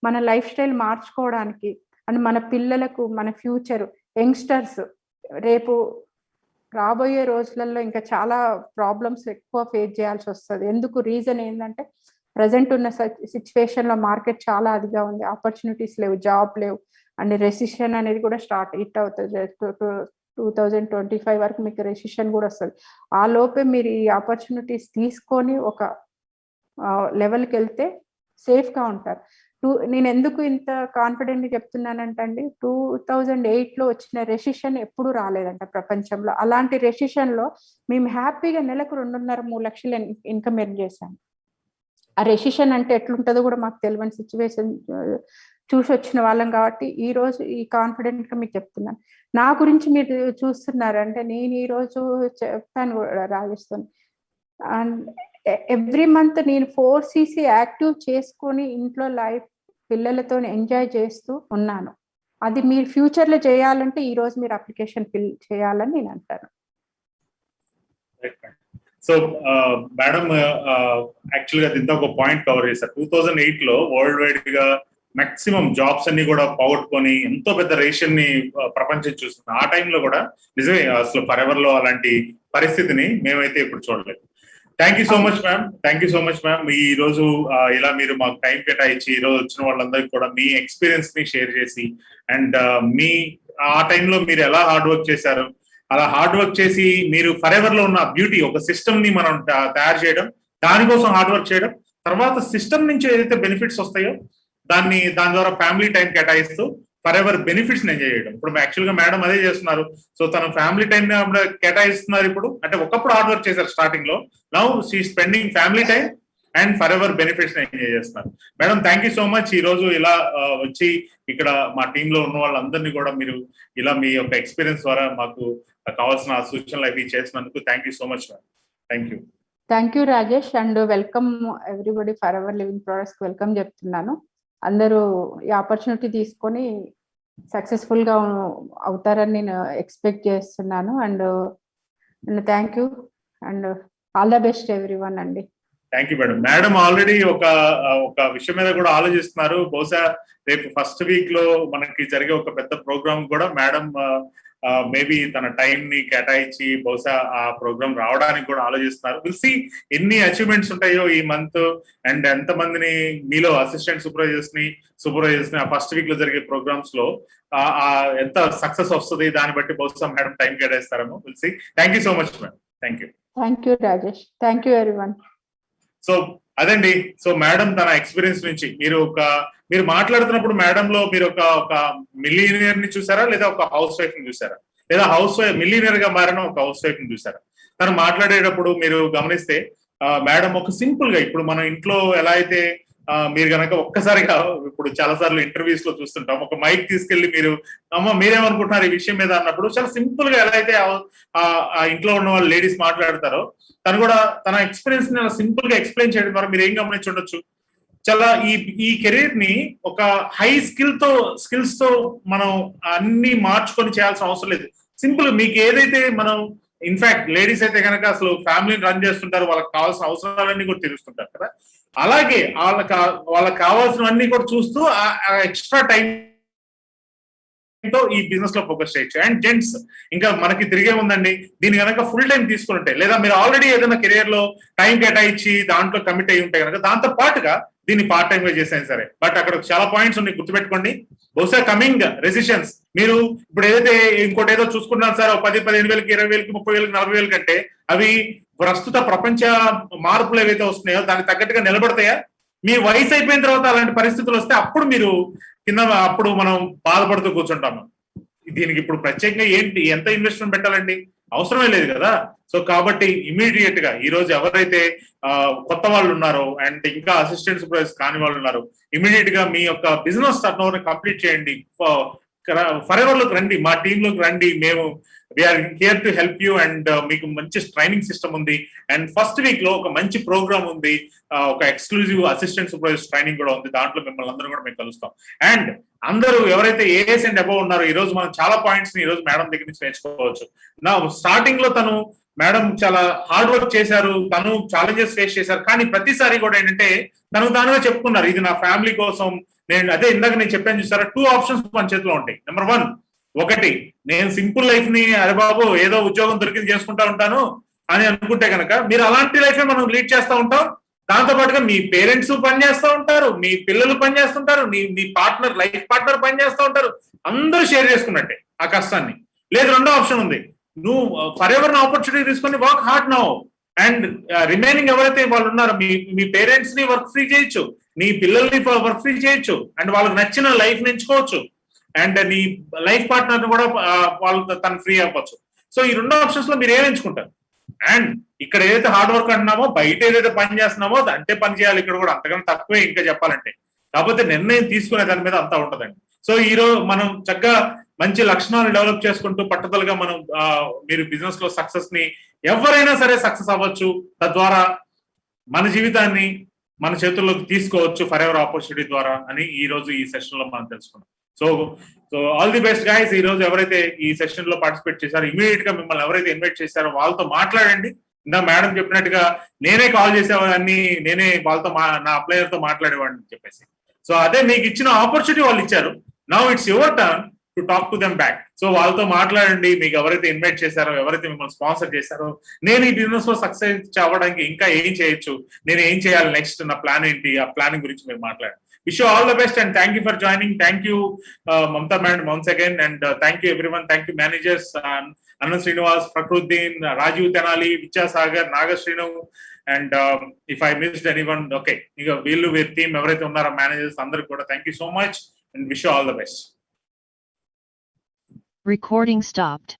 మన లైఫ్ స్టైల్ మార్చుకోవడానికి, అండ్ మన పిల్లలకు, మన ఫ్యూచర్ యంగ్స్టర్స్ రేపు రాబోయే రోజులలో ఇంకా చాలా ప్రాబ్లమ్స్ ఎక్కువ ఫేస్ చేయాల్సి వస్తుంది. ఎందుకు రీజన్ ఏంటంటే ప్రజెంట్ ఉన్న సిచ్యువేషన్ లో మార్కెట్ చాలా అదిగా ఉంది, ఆపర్చునిటీస్ లేవు, జాబ్ లేవు, అండ్ రెసిషన్ అనేది కూడా స్టార్ట్ హిట్ అవుతుంది. 2025 వరకు మీకు రెసిషన్ కూడా వస్తుంది. ఆ లోపే మీరు ఈ ఆపర్చునిటీస్ తీసుకొని ఒక లెవెల్కి వెళ్తే సేఫ్గా ఉంటారు. నేను ఎందుకు ఇంత కాన్ఫిడెంట్గా చెప్తున్నానంటే అండి, 2008లో వచ్చిన రెసిషన్ ఎప్పుడు రాలేదంట ప్రపంచంలో. అలాంటి రెసిషన్లో మేము హ్యాపీగా నెలకు 2.5-3 లక్షలు ఇన్కమ్ ఎర్న్ చేశాము. ఆ రెసిషన్ అంటే ఎట్లుంటుందో కూడా మాకు తెలియని సిచ్యువేషన్ చూసి వచ్చిన వాళ్ళం కాబట్టి ఈ రోజు ఈ కాన్ఫిడెంట్గా మీకు చెప్తున్నాను. నా గురించి మీరు చూస్తున్నారంటే నేను ఈరోజు చెప్పాను కూడా రాజేస్తాను, అండ్ ఎవ్రీ మంత్ నేను 4cc యాక్టివ్ చేసుకొని ఇంట్లో లైఫ్ పిల్లలతో ఎంజాయ్ చేస్తూ ఉన్నాను. అది మీరు ఫ్యూచర్లో చేయాలంటే ఈ రోజు మీరు అప్లికేషన్ ఫిల్ చేయాలని నేను అంటాను. సో మేడం యాక్చువల్ గా దీంతో ఒక పాయింట్ కవర్ చేశారు. 2008లో వరల్డ్ వైడ్ గా మాక్సిమం జాబ్స్ అన్ని కూడా పోగొట్టుకొని ఎంతో పెద్ద రేషన్ ని ప్రపంచం చూస్తుంది. ఆ టైంలో కూడా నిజమే అసలు ఫర్ ఎవర్ లో అలాంటి పరిస్థితిని మేమైతే ఇప్పుడు చూడలేదు. Thank you so much ma'am, thank you so much ma'am. ఈ రోజు ఇలా మీరు మాకు టైం కేటాయించి ఈ రోజు వచ్చిన వాళ్ళందరికీ కూడా మీ ఎక్స్పీరియన్స్ ని షేర్ చేసి, అండ్ మీ ఆ టైంలో మీరు ఎలా హార్డ్ వర్క్ చేశారు, అలా హార్డ్ వర్క్ చేసి మీరు ఫర్ ఎవర్ లో ఉన్న బ్యూటీ ఒక సిస్టమ్ ని మనం తయారు చేయడం, దానికోసం హార్డ్ వర్క్ చేయడం, తర్వాత సిస్టమ్ నుంచి ఏదైతే బెనిఫిట్స్ వస్తాయో దాని ద్వారా ఫ్యామిలీ టైం కేటాయిస్తూ ఫర్ ఎవర్ బెనిఫిట్స్ ఎంజాయ్ చేయడం. ఇప్పుడు యాక్చువల్ గా మేడం అదే చేస్తున్నారు. సో తన ఫ్యామిలీ టైం కేటాయిస్తున్నారు ఇప్పుడు. అంటే ఒకప్పుడు హార్డ్ వర్క్ చేశారు స్టార్టింగ్ లో, now she spending family time and for ever benefits enjoy చేస్తున్నారు. Madam thank you so much. ఈ రోజు ఇలా వచ్చి ఇక్కడ మా టీంలో ఉన్న వాళ్ళందరినీ కూడా మీరు ఇలా మీ యొక్క ఎక్స్పీరియన్స్ ద్వారా మాకు కావాల్సిన సూచనలు అవి చేసినందుకు thank you so much ma'am. Thank you. Thank you Rajesh, and welcome everybody for ever living products welcome చెప్తున్నాను. అందరూ ఈ ఆపర్చునిటీ తీసుకొని సక్సెస్ఫుల్ గా అవుతారని నేను ఎక్స్పెక్ట్ చేస్తున్నాను. And thank you and all the best everyone అండి. Thank you madam. Madam already ఒక విషయం మీద కూడా ఆలోచిస్తున్నారు. బహుశా రేపు ఫస్ట్ వీక్ లో మనకి జరిగే ఒక పెద్ద ప్రోగ్రామ్ కూడా మేడం మేబీ తన టైం ని కేటాయించి బహుశా ఆ ప్రోగ్రామ్ రావడానికి కూడా ఆలోచిస్తున్నారు. విల్ సీ ఎన్ని అచీవ్మెంట్స్ ఉంటాయో ఈ మంత్, అండ్ ఎంతమందిని మీలో అసిస్టెంట్ సూపర్వైజర్స్ ని ఆ ఫస్ట్ వీక్ లో జరిగే ప్రోగ్రామ్స్ లో ఎంత సక్సెస్ వస్తుంది దాన్ని బట్టి బహుశా మేడం టైం కేటాయిస్తారేమో. Will see. Thank you so much madam. Thank you. Thank you Rajesh. Thank you everyone. So అదండి. సో మేడం తన ఎక్స్పీరియన్స్ నుంచి మీరు మాట్లాడుతున్నప్పుడు మేడం లో మీరు ఒక మిలియనియర్ ని చూసారా, లేదా ఒక హౌస్ వైఫ్ ని చూసారా, లేదా హౌస్ వైఫ్ మిలియనియర్ గా మారిన ఒక హౌస్ వైఫ్ ని చూసారా? తను మాట్లాడేటప్పుడు మీరు గమనిస్తే మేడం ఒక సింపుల్ గా, ఇప్పుడు మన ఇంట్లో ఎలా అయితే మీరు కనుక ఒక్కసారిగా ఇప్పుడు చాలా సార్లు ఇంటర్వ్యూస్ లో చూస్తుంటాం, ఒక మైక్ తీసుకెళ్లి మీరు మీరేమనుకుంటున్నారు ఈ విషయం మీద అన్నప్పుడు చాలా సింపుల్ గా ఎలా అయితే ఆ ఇంట్లో ఉన్న వాళ్ళు లేడీస్ మాట్లాడతారో తను కూడా తన ఎక్స్పీరియన్స్ ని సింపుల్ గా ఎక్స్ప్లెయిన్ చేయడం ద్వారా మీరు ఏం గమనించి ఉండొచ్చు, చాలా ఈ కెరీర్ ని ఒక హై స్కిల్స్ తో మనం అన్ని మార్చుకొని చేయాల్సిన అవసరం లేదు. సింపుల్ మీకు ఏదైతే మనం ఇన్ఫాక్ట్ లేడీస్ అయితే కనుక అసలు ఫ్యామిలీని రన్ చేస్తుంటారు, వాళ్ళకి కావాల్సిన అవసరాలన్నీ కూడా తీరుస్తుంటారు కదా, అలాగే వాళ్ళకి కావాల్సినవన్నీ కూడా చూస్తూ ఎక్స్ట్రా టైం తో ఈ బిజినెస్ లో ఫోకస్ చేయొచ్చు. అండ్ జెంట్స్ ఇంకా మనకి తిరిగే ఉందండి, దీని కనుక ఫుల్ టైం తీసుకుంటే, లేదా మీరు ఆల్రెడీ ఏదైనా కెరియర్ లో టైం కేటాయించి దాంట్లో కమిట్ అయి ఉంటే కనుక దాంతో పాటుగా దీన్ని పార్ట్ టైం గా చేసాను సరే. బట్ అక్కడ చాలా పాయింట్స్ ఉన్నాయి గుర్తుపెట్టుకోండి. బహుశా కమింగ్ రెసిషన్స్ మీరు ఇప్పుడు ఏదైతే ఇంకోటి ఏదో చూసుకున్నారు సార్ 10,000-15,000 20,000 30,000 40,000 కంటే అవి ప్రస్తుత ప్రపంచ మార్పులు ఏవైతే వస్తున్నాయో దానికి తగ్గట్టుగా నిలబడతాయా? మీ వయసు అయిపోయిన తర్వాత అలాంటి పరిస్థితులు వస్తే అప్పుడు మనం బాధపడుతూ కూర్చుంటాము. దీనికి ఇప్పుడు ప్రత్యేకంగా ఎంత ఇన్వెస్ట్మెంట్ పెట్టాలండి? అవసరమే లేదు కదా. సో కాబట్టి ఇమీడియట్ గా ఈ రోజు ఎవరైతే కొత్త వాళ్ళు ఉన్నారో అండ్ ఇంకా అసిస్టెంట్ సూపర్వైజర్ కాని వాళ్ళు ఉన్నారో ఇమీడియట్ గా మీ యొక్క బిజినెస్ టర్న్ ఓవర్ కంప్లీట్ చేయండి. ఫర్ ఎవర్ లోకి రండి, మా టీమ్ లోకి రండి. మేము we are here to help you. And మీకు మంచి ట్రైనింగ్ సిస్టమ్ ఉంది, అండ్ ఫస్ట్ వీక్ లో ఒక మంచి ప్రోగ్రామ్ ఉంది, ఒక ఎక్స్క్లూజివ్ అసిస్టెంట్ సూపర్వైజర్ ట్రైనింగ్ కూడా ఉంది. దాంట్లో మిమ్మల్ని అందరూ కూడా మేము కలుస్తాం. అండ్ అందరూ ఎవరైతే ఏఎస్ అండ్ అబౌవ్ ఉన్నారో ఈ రోజు మనం చాలా పాయింట్స్ ని ఈ రోజు మేడం దగ్గర నుంచి నేర్చుకోవచ్చు. నా స్టార్టింగ్ లో మేడం చాలా హార్డ్ వర్క్ చేశారు, తను ఛాలెంజెస్ ఫేస్ చేశారు, కానీ ప్రతిసారి కూడా ఏంటంటే తానుగా చెప్పుకున్నారు ఇది నా ఫ్యామిలీ కోసం. నేను ఇందాక నేను చెప్పాను చూసారా, 2 ఆప్షన్స్ మన చేతిలో ఉంటాయి. నెంబర్ 1 ఒకటి, నేను సింపుల్ లైఫ్ ని అరే బాబు ఏదో ఉద్యోగం దొరికింది చేసుకుంటా ఉంటాను అని అనుకుంటే కనుక మీరు అలాంటి లైఫ్ మనం లీడ్ చేస్తూ ఉంటాం. దాంతో పాటుగా మీ పేరెంట్స్ పని చేస్తూ ఉంటారు, మీ పిల్లలు పని చేస్తుంటారు, మీ పార్ట్నర్ లైఫ్ పార్ట్నర్ పని చేస్తూ ఉంటారు, అందరూ షేర్ చేసుకున్నట్టే ఆ కష్టాన్ని. లేదు, రెండో ఆప్షన్ ఉంది, నువ్వు ఫర్ ఎవర్ ఆపర్చునిటీ తీసుకొని work hard now and remaining ఎవరైతే వాళ్ళు ఉన్నారో మీ పేరెంట్స్ ని వర్క్ ఫ్రీ చేయొచ్చు, నీ పిల్లల్ని వర్క్ ఫ్రీ చేయొచ్చు, అండ్ వాళ్ళకి నచ్చిన లైఫ్ ఎంచుకోవచ్చు, అండ్ నీ లైఫ్ పార్ట్నర్ కూడా వాళ్ళు తను ఫ్రీ అవ్వచ్చు. సో ఈ రెండు ఆప్షన్స్ లో మీరు ఏం ఎంచుకుంటారు? అండ్ ఇక్కడ ఏదైతే హార్డ్ వర్క్ అంటున్నామో, బయట ఏదైతే పని చేస్తున్నామో అంటే పని చేయాలి ఇక్కడ కూడా, అంతకన్నా తక్కువే ఇంకా చెప్పాలంటే. కాకపోతే నిర్ణయం తీసుకునే దాని మీద అంతా ఉంటుందండి. సో ఈరోజు మనం చక్కగా మంచి లక్షణాలు డెవలప్ చేసుకుంటూ పట్టుదలగా మనం మీరు బిజినెస్ లో సక్సెస్ ని ఎవరైనా సరే సక్సెస్ అవ్వచ్చు, తద్వారా మన జీవితాన్ని మన చేతుల్లోకి తీసుకోవచ్చు ఫర్ ఎవర్ ఆపర్చునిటీ ద్వారా అని ఈ రోజు ఈ సెషన్ లో మనం తెలుసుకున్నాం. So all the best guys. ఈ రోజు ఎవరైతే ఈ సెషన్ లో పార్టిసిపేట్ చేశారో, ఇమీడియట్ గా మిమ్మల్ని ఎవరైతే ఇన్వైట్ చేశారో వాళ్ళతో మాట్లాడండి. ఇంకా మేడం చెప్పినట్టుగా నేనే కాల్ చేసేవాడిని, నేనే వాళ్ళతో నా అప్లయర్ తో మాట్లాడేవాడిని చెప్పేసి. సో అదే మీకు ఇచ్చిన ఆపర్చునిటీ వాళ్ళు ఇచ్చారు. Now it's your turn to talk to them back. So వాళ్ళతో మాట్లాడండి. మీకు ఎవరైతే ఇన్వైట్ చేశారో, ఎవరైతే మిమ్మల్ని స్పాన్సర్ చేశారో, నేను ఈ బిజినెస్ లో సక్సెస్ అవ్వడానికి ఇంకా ఏం చేయొచ్చు, నేను ఏం చేయాలి నెక్స్ట్, నా ప్లాన్ ఏంటి, ఆ ప్లానింగ్ గురించి మీరు మాట్లాడండి. Wish you all the best and thank you for joining. Thank you, Mamta madam, once again, and thank you everyone. Thank you managers, Anand Srinivas, Fakruddin, Rajiv Tenali, Vicha Sagar, Naga Srinu, and if I missed anyone, okay, we'll with team, everything unnara managers, andaru kuda thank you so much and wish you all the best. Recording stopped.